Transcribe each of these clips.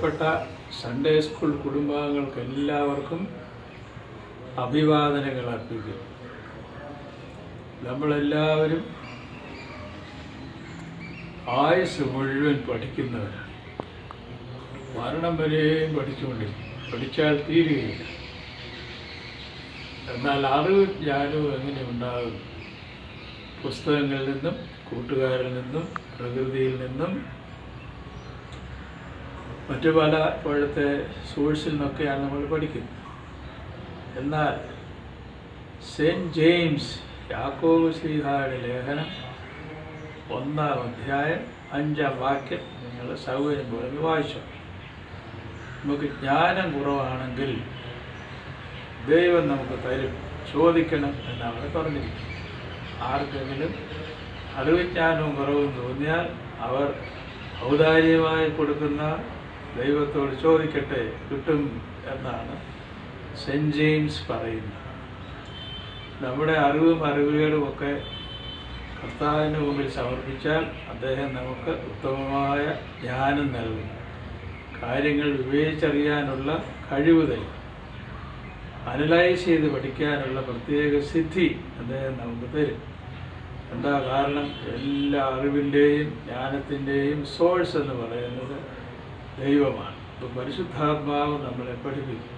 പ്രിയപ്പെട്ട Sunday school കുടുംബാംഗങ്ങൾക്ക് എല്ലാവർക്കും അഭിവാദനങ്ങൾ അർപ്പിക്കും. നമ്മളെല്ലാവരും ആയുസ് മുഴുവൻ പഠിക്കുന്നവരാണ്. മരണം വരെയും പഠിച്ചുകൊണ്ടിരിക്കും. പഠിച്ചാൽ തീരുകയില്ല. എന്നാൽ അറിവും ജ്ഞാനവും എങ്ങനെ ഉണ്ടാകും? പുസ്തകങ്ങളിൽ നിന്നും, കൂട്ടുകാരിൽ നിന്നും, പ്രകൃതിയിൽ നിന്നും, മറ്റു പല ഇപ്പോഴത്തെ സോഴ്സിൽ നിന്നൊക്കെയാണ് നമ്മൾ പഠിക്കുന്നത്. എന്നാൽ സെൻറ്റ് ജെയിംസ് യാക്കോബ് ശ്ലീഹായുടെ ലേഖനം 1-ാം അധ്യായം 5-ാം വാക്യം നിങ്ങൾ സൗകര്യം പോലെ വായിച്ചു. നമുക്ക് ജ്ഞാനം കുറവാണെങ്കിൽ ദൈവം നമുക്ക് തരും, ചോദിക്കണം എന്നവിടെ പറഞ്ഞിരിക്കും. ആർക്കെങ്കിലും അറിവിജ്ഞാനവും കുറവും തോന്നിയാൽ അവർ ഔദാര്യമായി കൊടുക്കുന്ന ദൈവത്തോട് ചോദിക്കട്ടെ, കിട്ടും എന്നാണ് സെൻറ്റ് ജെയിംസ് പറയുന്നത്. നമ്മുടെ അറിവും അറിവുകളുമൊക്കെ കർത്താവിന് മുമ്പിൽ സമർപ്പിച്ചാൽ അദ്ദേഹം നമുക്ക് ഉത്തമമായ ജ്ഞാനം നൽകും. കാര്യങ്ങൾ വിവേചിച്ചറിയാനുള്ള കഴിവ് തരും. അനലൈസ് ചെയ്ത് പഠിക്കാനുള്ള പ്രത്യേക സിദ്ധി അദ്ദേഹം നമുക്ക് തരും. എന്താ കാരണം? എല്ലാ അറിവിൻ്റെയും ജ്ഞാനത്തിൻ്റെയും സോഴ്സ് എന്ന് പറയുന്നത് ദൈവമാണ്. അപ്പോൾ പരിശുദ്ധാത്മാവ് നമ്മളെ പഠിപ്പിക്കും.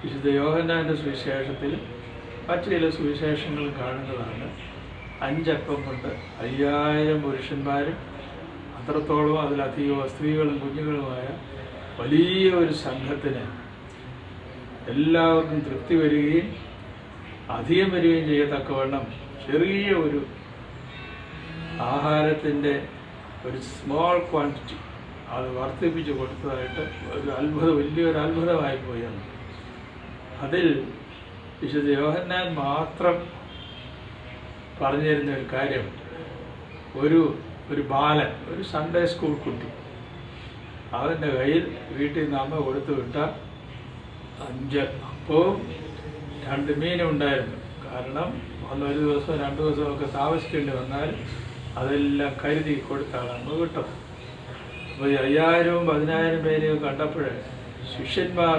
വിശുദ്ധ യോഹന്നാൻ്റെ സുവിശേഷത്തിൽ മറ്റു ചില സുവിശേഷങ്ങൾ കാണുന്നതാണ് 5 അപ്പം കൊണ്ട് 5000 പുരുഷന്മാരും അത്രത്തോളം അതിലധികം സ്ത്രീകളും കുഞ്ഞുങ്ങളുമായ വലിയ ഒരു സംഘത്തിന് എല്ലാവർക്കും തൃപ്തി വരികയും അധികം വരികയും ചെയ്യത്തക്കവണ്ണം ചെറിയ ഒരു ആഹാരത്തിൻ്റെ ഒരു സ്മോൾ ക്വാണ്ടിറ്റി അത് വർദ്ധിപ്പിച്ച് കൊടുത്തതായിട്ട് ഒരു അത്ഭുതം, വലിയൊരു അത്ഭുതമായി പോയാണ്. അതിൽ വിശുദ്ധ യോഹന്നാൻ മാത്രം പറഞ്ഞു തരുന്ന ഒരു കാര്യം, ഒരു ബാലൻ, ഒരു സൺഡേ സ്കൂൾ കുട്ടി, അവൻ്റെ കയ്യിൽ വീട്ടിൽ നിന്ന് അമ്മ കൊടുത്തു വിട്ട 5 അപ്പവും 2 മീനും ഉണ്ടായിരുന്നു. കാരണം ഒരു ദിവസം 2 ദിവസമൊക്കെ താമസിക്കേണ്ടി വന്നാൽ അതെല്ലാം കരുതി കൊടുത്താണ് അമ്മ വിട്ടത്. അപ്പോൾ 5000-ഉം 10000 പേരെയും കണ്ടപ്പോൾ ശിഷ്യന്മാർ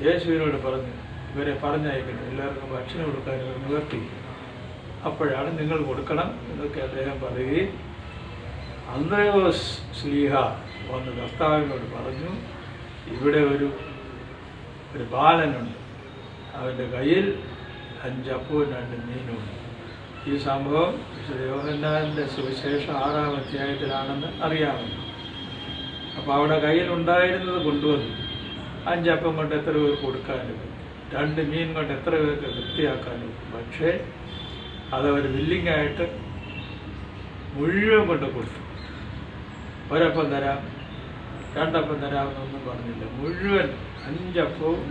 യേശുവിനോട് പറഞ്ഞു, ഇവരെ പറഞ്ഞയക്കണം, എല്ലാവർക്കും ഭക്ഷണം കൊടുക്കാൻ ഇവർ നിവർത്തി. അപ്പോഴാണ് നിങ്ങൾ കൊടുക്കണം എന്നൊക്കെ അദ്ദേഹം പറയുകയും അന്ത്രയോസ് ശ്ലീഹ വന്ന് കർത്താവിനോട് പറഞ്ഞു, ഇവിടെ ഒരു ബാലനുണ്ട്, അവൻ്റെ കയ്യിൽ 5 അപ്പവും 2 മീനുമുണ്ട്. ഈ സംഭവം വിശുദ്ധ യോഹന്നാൻ്റെ സുവിശേഷം 6-ാം അധ്യായത്തിലാണെന്ന് അറിയാമല്ലോ. അപ്പോൾ അവിടെ കയ്യിലുണ്ടായിരുന്നത് കൊണ്ടുവന്നു. 5 അപ്പം കൊണ്ട് എത്ര പേർക്ക് കൊടുക്കാനും 2 മീൻ കൊണ്ട് എത്ര പേർക്ക് വൃത്തിയാക്കാനും. പക്ഷേ അതവർ വില്ലിങ്ങായിട്ട് മുഴുവൻ കൊണ്ട് കൊടുത്തു. ഒരപ്പം തരാം, 2 അപ്പം തരാമെന്നൊന്നും പറഞ്ഞില്ല. മുഴുവൻ 5 അപ്പവും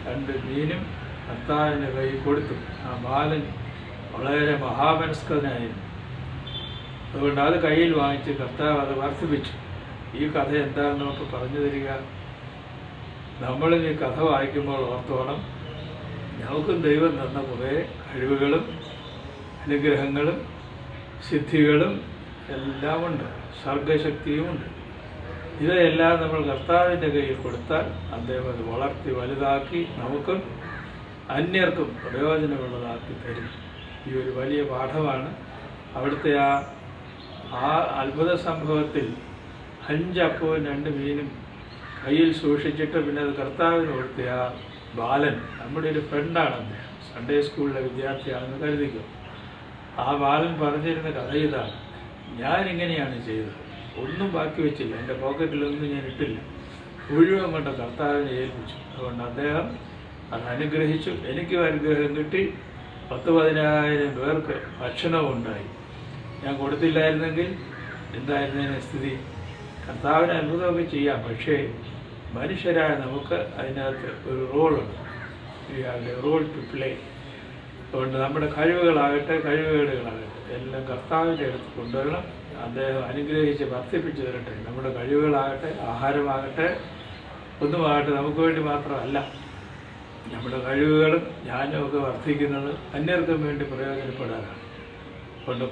2 മീനും കർത്താവിൻ്റെ കയ്യിൽ കൊടുത്തു. ആ ബാലൻ വളരെ മഹാമനസ്കനായിരുന്നു. അതുകൊണ്ട് അത് കയ്യിൽ വാങ്ങിച്ച് കർത്താവ് അത് വർദ്ധിപ്പിച്ചു. ഈ കഥ എന്താണെന്ന് നമുക്ക് പറഞ്ഞു തരിക. നമ്മളിൽ ഈ കഥ വായിക്കുമ്പോൾ ഓർത്തോണം, നമുക്കും ദൈവം തന്ന കുറേ കഴിവുകളും അനുഗ്രഹങ്ങളും സിദ്ധികളും എല്ലാമുണ്ട്, സർഗശക്തിയുമുണ്ട്. ഇവയെല്ലാം നമ്മൾ കർത്താവിൻ്റെ കയ്യിൽ കൊടുത്താൽ അദ്ദേഹം അത് വളർത്തി വലുതാക്കി നമുക്കും അന്യർക്കും പ്രയോജനമുള്ളതാക്കി തരും. ഈ ഒരു വലിയ പാഠമാണ്. അവിടുത്തെ ആ അത്ഭുത സംഭവത്തിൽ 5 അപ്പവും 2 മീനും കയ്യിൽ സൂക്ഷിച്ചിട്ട് പിന്നെ അത് കർത്താവിന് കൊടുത്ത ആ ബാലൻ നമ്മുടെ ഒരു ഫ്രണ്ടാണ്. അദ്ദേഹം സൺഡേ സ്കൂളിലെ വിദ്യാർത്ഥിയാണെന്ന് കരുതിക്കും. ആ ബാലൻ പറഞ്ഞിരുന്ന കഥ ഇതാണ്, ഞാനിങ്ങനെയാണ് ചെയ്തത്, ഒന്നും ബാക്കി വെച്ചില്ല, എൻ്റെ പോക്കറ്റിലൊന്നും ഞാൻ ഇട്ടില്ല, മുഴുവൻ കൊണ്ട് കർത്താവിനെ ഏൽപ്പിച്ചു. അതുകൊണ്ട് അദ്ദേഹം അത് അനുഗ്രഹിച്ചു. എനിക്കും അനുഗ്രഹം കിട്ടി. 10,000-10,000 പേർക്ക് ഭക്ഷണവും ഉണ്ടായി. ഞാൻ കൊടുത്തില്ലായിരുന്നെങ്കിൽ എന്തായിരുന്നതിന് സ്ഥിതി? കർത്താവിന് അത്ഭുതമൊക്കെ ചെയ്യാം, പക്ഷേ മനുഷ്യരായ നമുക്ക് അതിനകത്ത് ഒരു റോളുണ്ട്. Role to play. അതുകൊണ്ട് നമ്മുടെ കഴിവുകളാകട്ടെ കഴിവുകേടുകളാകട്ടെ എല്ലാം കർത്താവിൻ്റെ അടുത്ത് കൊണ്ടുവരണം. അദ്ദേഹം അനുഗ്രഹിച്ച് വർദ്ധിപ്പിച്ചു തരട്ടെ. നമ്മുടെ കഴിവുകളാകട്ടെ, ആഹാരമാകട്ടെ, ഒന്നുമാകട്ടെ നമുക്ക് വേണ്ടി മാത്രമല്ല. നമ്മുടെ കഴിവുകളും ജ്ഞാനമൊക്കെ വർദ്ധിക്കുന്നത് അന്യർക്കും വേണ്ടി പ്രയോജനപ്പെടാനാണ്.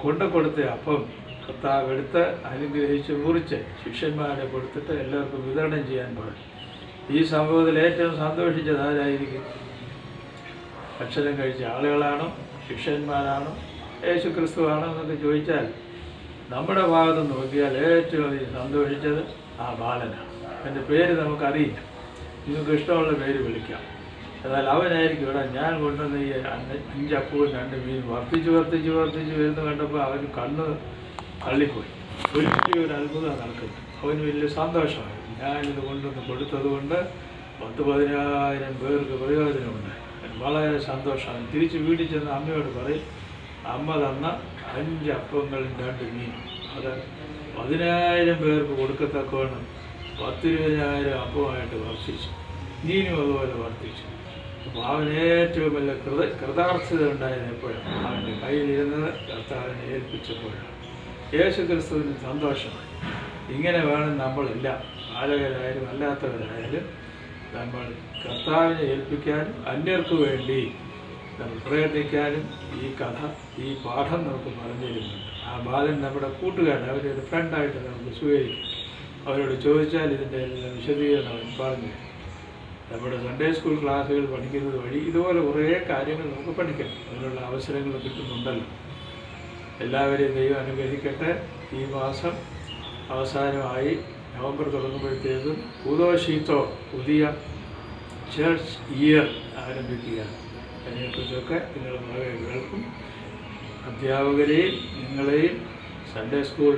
കൊണ്ട് കൊടുത്ത അപ്പം കർത്താവ് എടുത്ത് അനുഗ്രഹിച്ച് മുറിച്ച് ശിഷ്യന്മാരെ കൊടുത്തിട്ട് എല്ലാവർക്കും വിതരണം ചെയ്യാൻ പാടില്ല. ഈ സംഭവത്തിൽ ഏറ്റവും സന്തോഷിച്ചത് ആരായിരിക്കും? ഭക്ഷണം കഴിച്ച ആളുകളാണോ, ശിഷ്യന്മാരാണോ, യേശു ക്രിസ്തുവാണോ എന്നൊക്കെ ചോദിച്ചാൽ നമ്മുടെ ഭാഗത്ത് നോക്കിയാൽ ഏറ്റവും അധികം സന്തോഷിച്ചത് ആ ബാലനാണ്. എൻ്റെ പേര് നമുക്കറിയില്ല, നിങ്ങൾക്ക് ഇഷ്ടമുള്ള പേര് വിളിക്കാം. എന്നാൽ അവനായിരിക്കും ഇവിടെ ഞാൻ കൊണ്ടുവന്ന ഈ 5 അപ്പവും 2 മീനും വർദ്ധിച്ച് വരുന്ന കണ്ടപ്പോൾ അവന് കണ്ണ് തള്ളിപ്പോയി. ഒരു അത്ഭുതം നടക്കുന്നു. അവന് വലിയ സന്തോഷമായി. ഞാനിത് കൊണ്ടുവന്ന് കൊടുത്തതുകൊണ്ട് 10,000 പേർക്ക് പ്രയോജനമുണ്ട്. വളരെ സന്തോഷമാണ്. തിരിച്ച് വീട്ടിൽ ചെന്ന് അമ്മയോട് പറയും, അമ്മ തന്ന 5 അപ്പങ്ങളും 2 മീനും അത് 10,000 പേർക്ക് കൊടുക്കത്തക്കവണ്ണം 10,000 അപ്പമായിട്ട് വർദ്ധിച്ചു. മീനും അതുപോലെ വർദ്ധിച്ചു. അപ്പോൾ അവന് ഏറ്റവും വലിയ കൃതാർത്ഥത ഉണ്ടായത് എപ്പോഴാണ്? അവൻ്റെ കയ്യിലിരുന്നത് കർത്താവിനെ ഏൽപ്പിച്ചപ്പോഴാണ്. യേശു ക്രിസ്തുവിന് സന്തോഷമായി. ഇങ്ങനെ വേണം നമ്മളെല്ലാം, ബാലകരായാലും അല്ലാത്തവരായാലും, നമ്മൾ കർത്താവിനെ ഏൽപ്പിക്കാനും അന്യർക്ക് വേണ്ടി നമ്മൾ പ്രയത്നിക്കാനും ഈ കഥ, ഈ പാഠം നമുക്ക് പറഞ്ഞു തരുന്നുണ്ട്. ആ ബാലൻ നമ്മുടെ കൂട്ടുകാരൻ, അവരൊരു ഫ്രണ്ടായിട്ട് നമുക്ക് സ്വീകരിക്കും. അവരോട് ചോദിച്ചാൽ ഇതിൻ്റെ എല്ലാം വിശദീകരണം അവൻ പറഞ്ഞു. നമ്മുടെ സൺഡേ സ്കൂൾ ക്ലാസ്സുകൾ പഠിക്കുന്നത് വഴി ഇതുപോലെ കുറേ കാര്യങ്ങൾ നമുക്ക് പഠിക്കണം. അതിനുള്ള അവസരങ്ങൾ കിട്ടുന്നുണ്ടല്ലോ. എല്ലാവരെയും ദൈവം അനുഗ്രഹിക്കട്ടെ. ഈ മാസം അവസാനമായി നവംബർ തുടങ്ങുമ്പോഴത്തേക്കും കൂതോഷീത്തോ പുതിയ ചർച്ച് ഇയർ ആരംഭിക്കുകയാണ്. അതിനെക്കുറിച്ചൊക്കെ നിങ്ങൾ വളരെ കേൾക്കും. അധ്യാപകരെയും നിങ്ങളെയും സൺഡേ സ്കൂൾ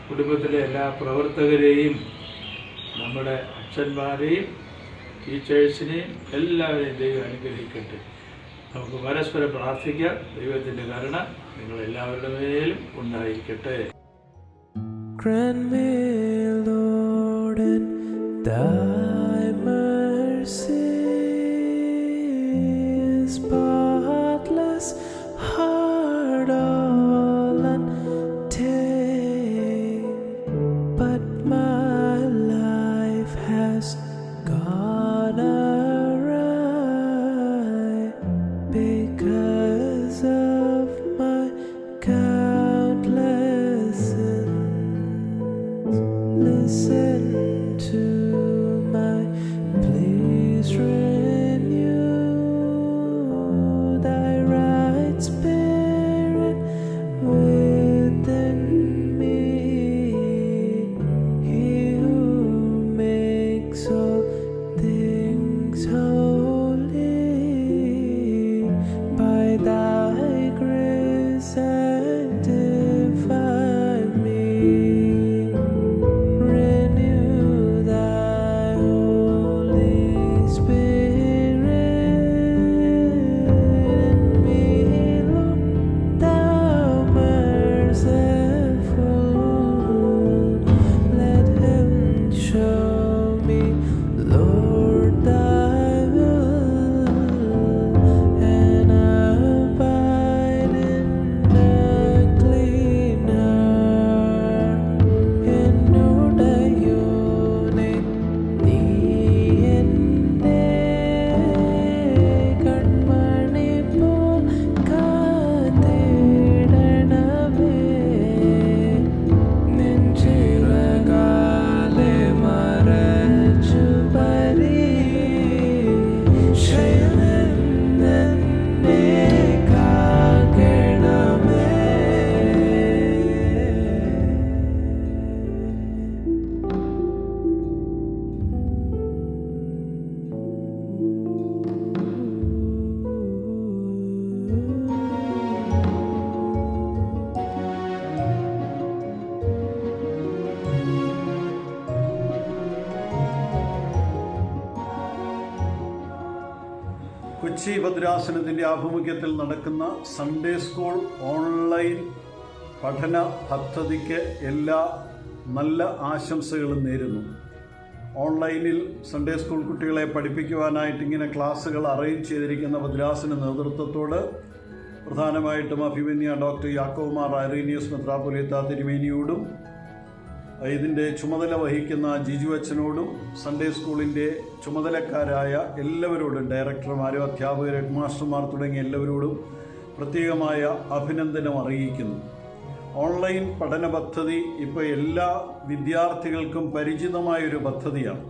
കുടുംബത്തിലെ എല്ലാ പ്രവർത്തകരെയും നമ്മുടെ അച്ഛന്മാരെയും ടീച്ചേഴ്സിനെയും എല്ലാവരെയും ദൈവം അനുഗ്രഹിക്കട്ടെ. നമുക്ക് പരസ്പരം പ്രാർത്ഥിക്കാം. ദൈവത്തിൻ്റെ കരുണ നിങ്ങളെല്ലാവരുടെ മേലും ഉണ്ടായിരിക്കട്ടെ. Grant me, Lord, in thy mercy, spotless heart all untamed, but my life has gone awry because of my countless sins. Listen to my pleas, renew thy right spirit within me. He who makes all things holy, by thy grace sanctify me. Renew thy Holy Spirit in me, Lord, thou merciful. Let him show me, Lord, thy will, and abide in a clean heart. എന്നോടയോനെ നീ എന്നെ കൺമണി പോൽ കാത്തിടണമേ. നിൻ ചിറകാലെ മറച്ചു പരീക്ഷയിൽ നിന്നെ കാക്കണമേ. കൊച്ചി ഭദ്രാസനത്തിൻ്റെ ആഭിമുഖ്യത്തിൽ നടക്കുന്ന സൺഡേ സ്കൂൾ ഓൺലൈൻ പഠന പദ്ധതിക്ക് എല്ലാ നല്ല ആശംസകളും നേരുന്നു. ഓൺലൈനിൽ സൺഡേ സ്കൂൾ കുട്ടികളെ പഠിപ്പിക്കുവാനായിട്ട് ഇങ്ങനെ ക്ലാസ്സുകൾ അറേഞ്ച് ചെയ്തിരിക്കുന്ന ഭദ്രാസന നേതൃത്വത്തോട് പ്രധാനമായിട്ടും അഭിമന്യ ഡോക്ടർ യാക്കോബ് മാർ ഐറീനിയസ് മെത്രാപ്പൊലീത്ത തിരുമേനിയോടും ഇതിൻ്റെ ചുമതല വഹിക്കുന്ന ജിജു അച്ഛനോടും സൺഡേ സ്കൂളിൻ്റെ ചുമതലക്കാരായ എല്ലാവരോടും, ഡയറക്ടർമാരും അധ്യാപകർ, ഹെഡ് മാസ്റ്റർമാർ തുടങ്ങിയ എല്ലാവരോടും പ്രത്യേകമായ അഭിനന്ദനം അറിയിക്കുന്നു. ഓൺലൈൻ പഠന പദ്ധതി ഇപ്പോൾ എല്ലാ വിദ്യാർത്ഥികൾക്കും പരിചിതമായൊരു പദ്ധതിയാണ്.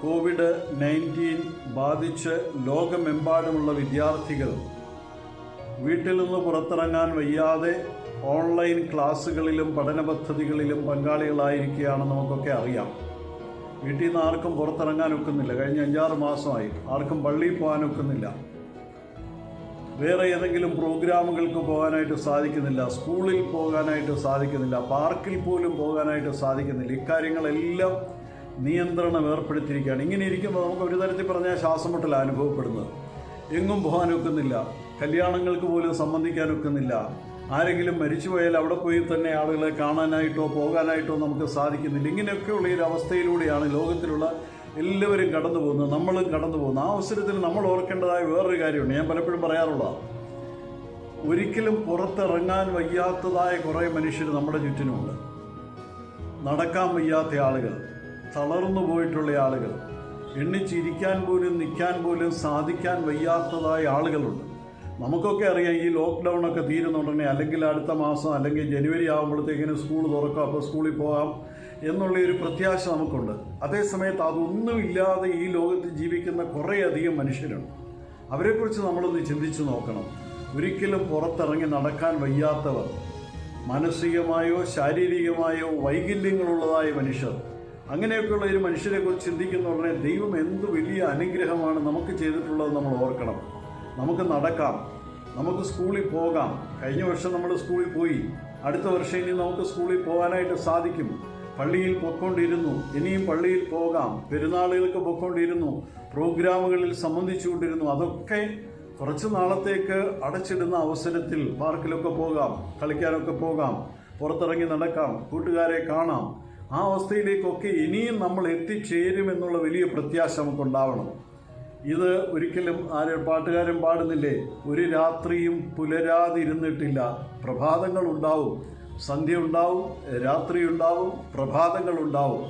COVID-19 ബാധിച്ച് ലോകമെമ്പാടുമുള്ള വിദ്യാർത്ഥികൾ വീട്ടിൽ നിന്ന് പുറത്തിറങ്ങാൻ വയ്യാതെ ഓൺലൈൻ ക്ലാസ്സുകളിലും പഠന പദ്ധതികളിലും പങ്കാളികളായിരിക്കുകയാണെന്ന് നമുക്കൊക്കെ അറിയാം. വീട്ടിൽ നിന്ന് ആർക്കും പുറത്തിറങ്ങാൻ ഒക്കുന്നില്ല. കഴിഞ്ഞ 5-6 മാസമായി ആർക്കും പള്ളിയിൽ പോകാൻ ഒക്കുന്നില്ല. വേറെ ഏതെങ്കിലും പ്രോഗ്രാമുകൾക്ക് പോകാനായിട്ട് സാധിക്കുന്നില്ല. സ്കൂളിൽ പോകാനായിട്ട് സാധിക്കുന്നില്ല. പാർക്കിൽ പോലും പോകാനായിട്ട് സാധിക്കുന്നില്ല. ഇക്കാര്യങ്ങളെല്ലാം നിയന്ത്രണം ഏർപ്പെടുത്തിയിരിക്കുകയാണ്. ഇങ്ങനെ ഇരിക്കുമ്പോൾ നമുക്ക് ഒരു തരത്തിൽ പറഞ്ഞാൽ ശ്വാസം മുട്ടലാണ് അനുഭവപ്പെടുന്നത്. എങ്ങും പോകാൻ ഒക്കുന്നില്ല. കല്യാണങ്ങൾക്ക് പോലും സംബന്ധിക്കാൻ ഒക്കുന്നില്ല. ആരെങ്കിലും മരിച്ചുപോയാൽ അവിടെ പോയി തന്നെ ആളുകളെ കാണാനായിട്ടോ പോകാനായിട്ടോ നമുക്ക് സാധിക്കുന്നില്ല. ഇങ്ങനെയൊക്കെയുള്ള ഒരു അവസ്ഥയിലൂടെയാണ് ലോകത്തിലുള്ള എല്ലാവരും കടന്നു പോകുന്നത്, നമ്മളും കടന്നു പോകുന്നത്. ആ അവസരത്തിൽ നമ്മൾ ഓർക്കേണ്ടതായ വേറൊരു കാര്യമുണ്ട്. ഞാൻ പലപ്പോഴും പറയാറുള്ളതാണ്, ഒരിക്കലും പുറത്തിറങ്ങാൻ വയ്യാത്തതായ കുറേ മനുഷ്യർ നമ്മുടെ ചുറ്റിനുമുണ്ട്. നടക്കാൻ വയ്യാത്ത ആളുകൾ, തളർന്നു പോയിട്ടുള്ള ആളുകൾ, എണ്ണിച്ചിരിക്കാൻ പോലും നിൽക്കാൻ പോലും സാധിക്കാൻ വയ്യാത്തതായ ആളുകളുണ്ട്. നമുക്കൊക്കെ അറിയാം, ഈ ലോക്ക്ഡൗണൊക്കെ തീരുന്നുണ്ടെങ്കിൽ അല്ലെങ്കിൽ അടുത്ത മാസം അല്ലെങ്കിൽ ജനുവരി ആകുമ്പോഴത്തേക്കിന് സ്കൂൾ തുറക്കും, അപ്പോൾ സ്കൂളിൽ പോകാം എന്നുള്ളൊരു പ്രത്യാശ നമുക്കുണ്ട്. അതേസമയത്ത് അതൊന്നുമില്ലാതെ ഈ ലോകത്ത് ജീവിക്കുന്ന കുറേയധികം മനുഷ്യരുണ്ട്. അവരെക്കുറിച്ച് നമ്മളൊന്ന് ചിന്തിച്ചു നോക്കണം. ഒരിക്കലും പുറത്തിറങ്ങി നടക്കാൻ വയ്യാത്തവർ, മാനസികമായോ ശാരീരികമായോ വൈകല്യങ്ങളുള്ളതായ മനുഷ്യർ, അങ്ങനെയൊക്കെയുള്ള ഒരു മനുഷ്യരെക്കുറിച്ച് ചിന്തിക്കുന്ന ഉടനെ ദൈവം എന്ത് വലിയ അനുഗ്രഹമാണ് നമുക്ക് ചെയ്തിട്ടുള്ളത് നമ്മൾ ഓർക്കണം. നമുക്ക് നടക്കാം, നമുക്ക് സ്കൂളിൽ പോകാം. കഴിഞ്ഞ വർഷം നമ്മൾ സ്കൂളിൽ പോയി, അടുത്ത വർഷം ഇനി നമുക്ക് സ്കൂളിൽ പോകാനായിട്ട് സാധിക്കും. പള്ളിയിൽ പൊയ്ക്കൊണ്ടിരുന്നു, ഇനിയും പള്ളിയിൽ പോകാം. പെരുന്നാളുകൾക്ക് പൊയ്ക്കൊണ്ടിരുന്നു, പ്രോഗ്രാമുകളിൽ സംബന്ധിച്ചുകൊണ്ടിരുന്നു. അതൊക്കെ കുറച്ച് നാളത്തേക്ക് അടച്ചിടുന്ന അവസരത്തിൽ പാർക്കിലൊക്കെ പോകാം, കളിക്കാനൊക്കെ പോകാം, പുറത്തിറങ്ങി നടക്കാം, കൂട്ടുകാരെ കാണാം. ആ അവസ്ഥയിലേക്കൊക്കെ ഇനിയും നമ്മൾ എത്തിച്ചേരുമെന്നുള്ള വലിയ പ്രത്യാശ നമുക്കുണ്ടാവണം. ഇത് ഒരിക്കലും പാട്ടുകാരൻ പാടുന്നില്ലേ, ഒരു രാത്രിയും പുലരാതിരുന്നിട്ടില്ല. പ്രഭാതങ്ങൾ ഉണ്ടാവും, സന്ധ്യ ഉണ്ടാവും, രാത്രി ഉണ്ടാവും, പ്രഭാതങ്ങൾ ഉണ്ടാവും.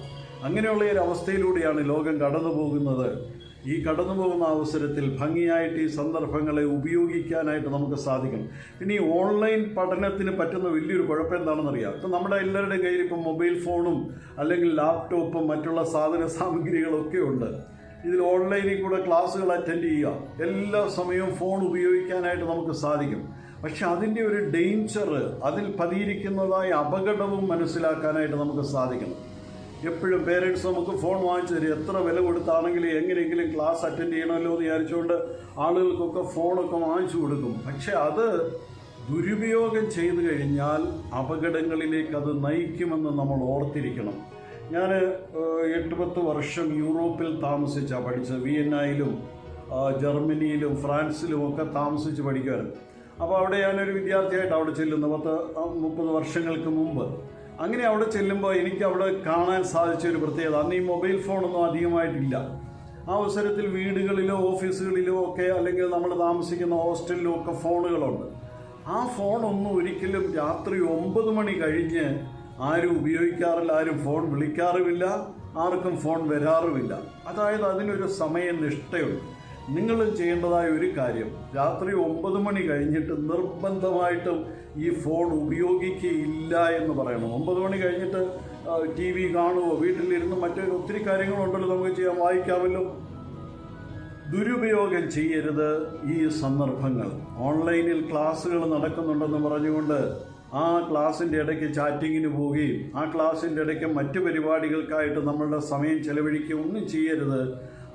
അങ്ങനെയുള്ള ഒരു അവസ്ഥയിലൂടെയാണ് ലോകം കടന്നു പോകുന്നത്. ഈ കടന്നു പോകുന്ന അവസരത്തിൽ ഭംഗിയായിട്ട് ഈ സന്ദർഭങ്ങളെ ഉപയോഗിക്കാനായിട്ട് നമുക്ക് സാധിക്കണം. പിന്നെ ഈ ഓൺലൈൻ പഠനത്തിന് പറ്റുന്ന വലിയൊരു കുഴപ്പം എന്താണെന്നറിയാം. ഇപ്പം നമ്മുടെ എല്ലാവരുടെയും കയ്യിൽ ഇപ്പം മൊബൈൽ ഫോണും അല്ലെങ്കിൽ ലാപ്ടോപ്പും മറ്റുള്ള സാധന സാമഗ്രികളൊക്കെ ഉണ്ട്. ഇതിൽ ഓൺലൈനിൽ കൂടെ ക്ലാസ്സുകൾ അറ്റൻഡ് ചെയ്യുക, എല്ലാ സമയവും ഫോൺ ഉപയോഗിക്കാനായിട്ട് നമുക്ക് സാധിക്കും. പക്ഷെ അതിൻ്റെ ഒരു ഡേഞ്ചർ, അതിൽ പതിയിരിക്കുന്നതായ അപകടവും മനസ്സിലാക്കാനായിട്ട് നമുക്ക് സാധിക്കണം. എപ്പോഴും പേരൻസ് നമുക്ക് ഫോൺ വാങ്ങിച്ചു തരും. എത്ര വില കൊടുത്താണെങ്കിലും എങ്ങനെയെങ്കിലും ക്ലാസ് അറ്റൻഡ് ചെയ്യണമല്ലോ എന്ന് വിചാരിച്ചുകൊണ്ട് ആളുകൾക്കൊക്കെ ഫോണൊക്കെ വാങ്ങിച്ചു കൊടുക്കും. പക്ഷെ അത് ദുരുപയോഗം ചെയ്തു കഴിഞ്ഞാൽ അപകടങ്ങളിലേക്ക് അത് നയിക്കുമെന്ന് നമ്മൾ ഓർത്തിരിക്കണം. ഞാൻ 8-10 വർഷം യൂറോപ്പിൽ പഠിച്ചത്. വിയന്നയിലും ജർമ്മനിയിലും ഫ്രാൻസിലും ഒക്കെ താമസിച്ച് പഠിക്കുമായിരുന്നു. അപ്പോൾ അവിടെ ഞാനൊരു വിദ്യാർത്ഥിയായിട്ട് അവിടെ ചെല്ലുന്നു 30 വർഷങ്ങൾക്ക് മുമ്പ്. അങ്ങനെ അവിടെ ചെല്ലുമ്പോൾ എനിക്ക് അവിടെ കാണാൻ സാധിച്ച ഒരു പ്രത്യേകത, അന്ന് ഈ മൊബൈൽ ഫോണൊന്നും അധികമായിട്ടില്ല. ആ അവസരത്തിൽ വീടുകളിലോ ഓഫീസുകളിലോ ഒക്കെ അല്ലെങ്കിൽ നമ്മൾ താമസിക്കുന്ന ഹോസ്റ്റലിലും ഒക്കെ ഫോണുകളുണ്ട്. ആ ഫോണൊന്നും ഒരിക്കലും രാത്രി 9 മണി കഴിഞ്ഞ് ആരും ഉപയോഗിക്കാറില്ല, ആരും ഫോൺ വിളിക്കാറുമില്ല, ആർക്കും ഫോൺ വരാറുമില്ല. അതായത് അതിനൊരു സമയനിഷ്ഠയുണ്ട്. നിങ്ങൾ ചെയ്യേണ്ടതായ ഒരു കാര്യം, രാത്രി 9 മണി കഴിഞ്ഞിട്ട് നിർബന്ധമായിട്ടും ഈ ഫോൺ ഉപയോഗിക്കുകയില്ല എന്ന് പറയണം. 9 മണി കഴിഞ്ഞിട്ട് TV കാണുമോ, വീട്ടിലിരുന്ന് മറ്റൊരു ഒത്തിരി കാര്യങ്ങളുണ്ടല്ലോ നമുക്ക് ചെയ്യാൻ, വായിക്കാമല്ലോ. ദുരുപയോഗം ചെയ്യരുത് ഈ സന്ദർഭങ്ങൾ. ഓൺലൈനിൽ ക്ലാസ്സുകൾ നടക്കുന്നുണ്ടെന്ന് പറഞ്ഞുകൊണ്ട് ആ ക്ലാസ്സിൻ്റെ ഇടയ്ക്ക് ചാറ്റിങ്ങിന് പോവുകയും ആ ക്ലാസ്സിൻ്റെ ഇടയ്ക്ക് മറ്റു പരിപാടികൾക്കായിട്ട് നമ്മളുടെ സമയം ചെലവഴിക്കുകയും ഒന്നും ചെയ്യരുത്.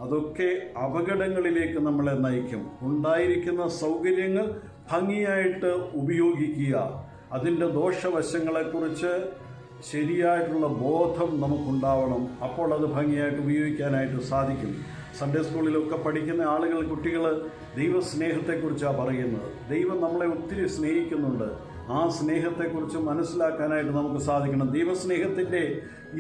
അതൊക്കെ അപകടങ്ങളിലേക്ക് നമ്മളെ നയിക്കും. ഉണ്ടായിരിക്കുന്ന സൗകര്യങ്ങൾ ഭംഗിയായിട്ട് ഉപയോഗിക്കുക. അതിൻ്റെ ദോഷവശങ്ങളെക്കുറിച്ച് ശരിയായിട്ടുള്ള ബോധം നമുക്കുണ്ടാവണം. അപ്പോൾ അത് ഭംഗിയായിട്ട് ഉപയോഗിക്കാനായിട്ട് സാധിക്കും. സൺഡേ സ്കൂളിലൊക്കെ പഠിക്കുന്ന ആളുകൾ, കുട്ടികൾ ദൈവസ്നേഹത്തെക്കുറിച്ചാണ് പറയുന്നത്. ദൈവം നമ്മളെ ഒത്തിരി സ്നേഹിക്കുന്നുണ്ട്. ആ സ്നേഹത്തെക്കുറിച്ച് മനസ്സിലാക്കാനായിട്ട് നമുക്ക് സാധിക്കണം. ദൈവസ്നേഹത്തിൻ്റെ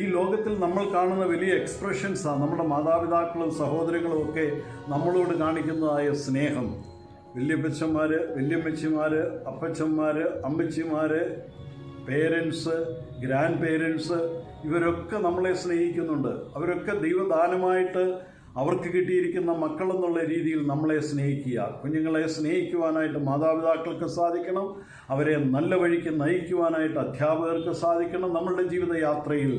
ഈ ലോകത്തിൽ നമ്മൾ കാണുന്ന വലിയ എക്സ്പ്രഷൻസാണ് നമ്മുടെ മാതാപിതാക്കളും സഹോദരങ്ങളും ഒക്കെ നമ്മളോട് കാണിക്കുന്നതായ സ്നേഹം. വല്യപ്പച്ചന്മാർ, വല്യമ്മച്ചിമാർ, അപ്പച്ചന്മാർ, അമ്മച്ചിമാർ, പേരൻസ്, ഗ്രാൻഡ് പേരൻസ്, ഇവരൊക്കെ നമ്മളെ സ്നേഹിക്കുന്നുണ്ട്. അവരൊക്കെ ദൈവദാനമായിട്ട് അവർക്ക് കിട്ടിയിരിക്കുന്ന മക്കളെന്നുള്ള രീതിയിൽ നമ്മളെ സ്നേഹിക്കുക. കുഞ്ഞുങ്ങളെ സ്നേഹിക്കുവാനായിട്ട് മാതാപിതാക്കൾക്ക് സാധിക്കണം. അവരെ നല്ല വഴിക്ക് നയിക്കുവാനായിട്ട് അധ്യാപകർക്ക് സാധിക്കണം. നമ്മളുടെ ജീവിതയാത്രയിൽ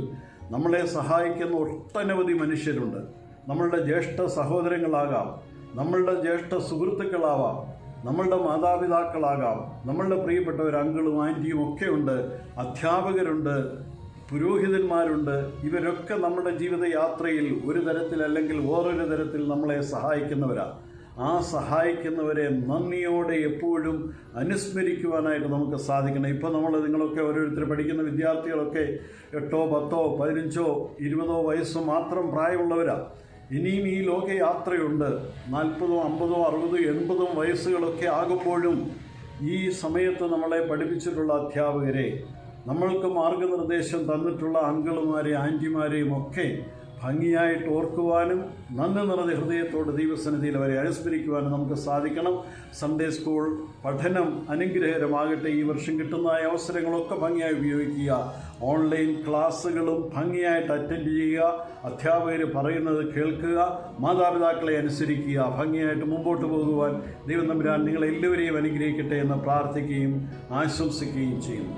നമ്മളെ സഹായിക്കുന്ന ഒട്ടനവധി മനുഷ്യരുണ്ട്. നമ്മളുടെ ജ്യേഷ്ഠ സഹോദരങ്ങളാകാം, നമ്മളുടെ ജ്യേഷ്ഠ സുഹൃത്തുക്കളാവാം, നമ്മളുടെ മാതാപിതാക്കളാകാം, നമ്മളുടെ പ്രിയപ്പെട്ട ഒരു അങ്കിളും ആൻറ്റിയും ഒക്കെ ഉണ്ട്, അധ്യാപകരുണ്ട്, പുരോഹിതന്മാരുണ്ട്. ഇവരൊക്കെ നമ്മുടെ ജീവിതയാത്രയിൽ ഒരു തരത്തിൽ അല്ലെങ്കിൽ വേറൊരു തരത്തിൽ നമ്മളെ സഹായിക്കുന്നവരാണ്. ആ സഹായിക്കുന്നവരെ നന്ദിയോടെ എപ്പോഴും അനുസ്മരിക്കുവാനായിട്ട് നമുക്ക് സാധിക്കണം. ഇപ്പോൾ നിങ്ങളൊക്കെ ഓരോരുത്തർ പഠിക്കുന്ന വിദ്യാർത്ഥികളൊക്കെ 8, 10, 15, 20 വയസ്സ് മാത്രം പ്രായമുള്ളവരാണ്. ഇനിയും ഈ ലോകയാത്രയുണ്ട്. 40, 50, 60, 80 വയസ്സുകളൊക്കെ ആകുമ്പോഴും ഈ സമയത്ത് നമ്മളെ പഠിപ്പിച്ചിട്ടുള്ള അധ്യാപകരെ, നമ്മൾക്ക് മാർഗനിർദ്ദേശം തന്നിട്ടുള്ള അങ്കിളുമാരെയും ആൻറ്റിമാരെയും ഒക്കെ ഭംഗിയായിട്ട് ഓർക്കുവാനും നന്ദി നിറഞ്ഞ ഹൃദയത്തോട് ദൈവസന്നിധിയിൽ അവരെ അനുസ്മരിക്കുവാനും നമുക്ക് സാധിക്കണം. സൺഡേ സ്കൂൾ പഠനം അനുഗ്രഹകരമാകട്ടെ. ഈ വർഷം കിട്ടുന്ന അവസരങ്ങളൊക്കെ ഭംഗിയായി ഉപയോഗിക്കുക. ഓൺലൈൻ ക്ലാസ്സുകളും ഭംഗിയായിട്ട് അറ്റൻഡ് ചെയ്യുക. അധ്യാപകർ പറയുന്നത് കേൾക്കുക. മാതാപിതാക്കളെ അനുസരിക്കുക. ഭംഗിയായിട്ട് മുമ്പോട്ട് പോകുവാൻ ദൈവം തമ്പുരാൻ നിങ്ങളെല്ലാവരെയും അനുഗ്രഹിക്കട്ടെ എന്ന് പ്രാർത്ഥിക്കുകയും ആശംസിക്കുകയും ചെയ്യുന്നു.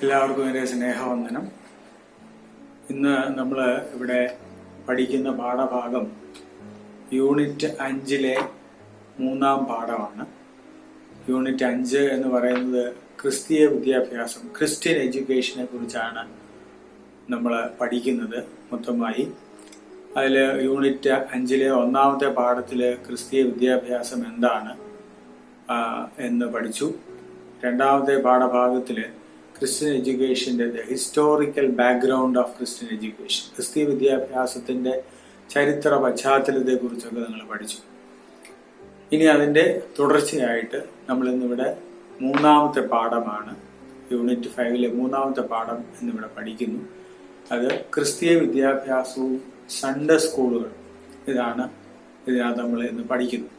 എല്ലാവർക്കും എൻ്റെ സ്നേഹവന്ദനം. ഇന്ന് നമ്മൾ ഇവിടെ പഠിക്കുന്ന പാഠഭാഗം യൂണിറ്റ് 5-ലെ 3-ാം പാഠമാണ്. യൂണിറ്റ് 5 എന്ന് പറയുന്നത് ക്രിസ്തീയ വിദ്യാഭ്യാസം, ക്രിസ്ത്യൻ എഡ്യൂക്കേഷനെ കുറിച്ചാണ് നമ്മൾ പഠിക്കുന്നത് മൊത്തമായി. അതിൽ യൂണിറ്റ് 5-ലെ 1-ാമത്തെ പാഠത്തിൽ ക്രിസ്തീയ വിദ്യാഭ്യാസം എന്താണ് എന്ന് പഠിച്ചു. 2-ാമത്തെ പാഠഭാഗത്തിൽ ക്രിസ്ത്യൻ എഡ്യൂക്കേഷൻ്റെ historical background of Christian education, ക്രിസ്തീയ വിദ്യാഭ്യാസത്തിൻ്റെ ചരിത്ര പശ്ചാത്തലത്തെക്കുറിച്ചൊക്കെ നിങ്ങൾ പഠിച്ചു. ഇനി അതിൻ്റെ തുടർച്ചയായിട്ട് നമ്മളിന്നിവിടെ 3-ാമത്തെ പാഠമാണ്, യൂണിറ്റ് 5-ലെ 3-ാമത്തെ പാഠം എന്നിവിടെ പഠിക്കുന്നു. അത് ക്രിസ്തീയ വിദ്യാഭ്യാസവും സൺഡേ സ്കൂളുകൾ. ഇതിനകത്ത് നമ്മൾ ഇന്ന് പഠിക്കുന്നു.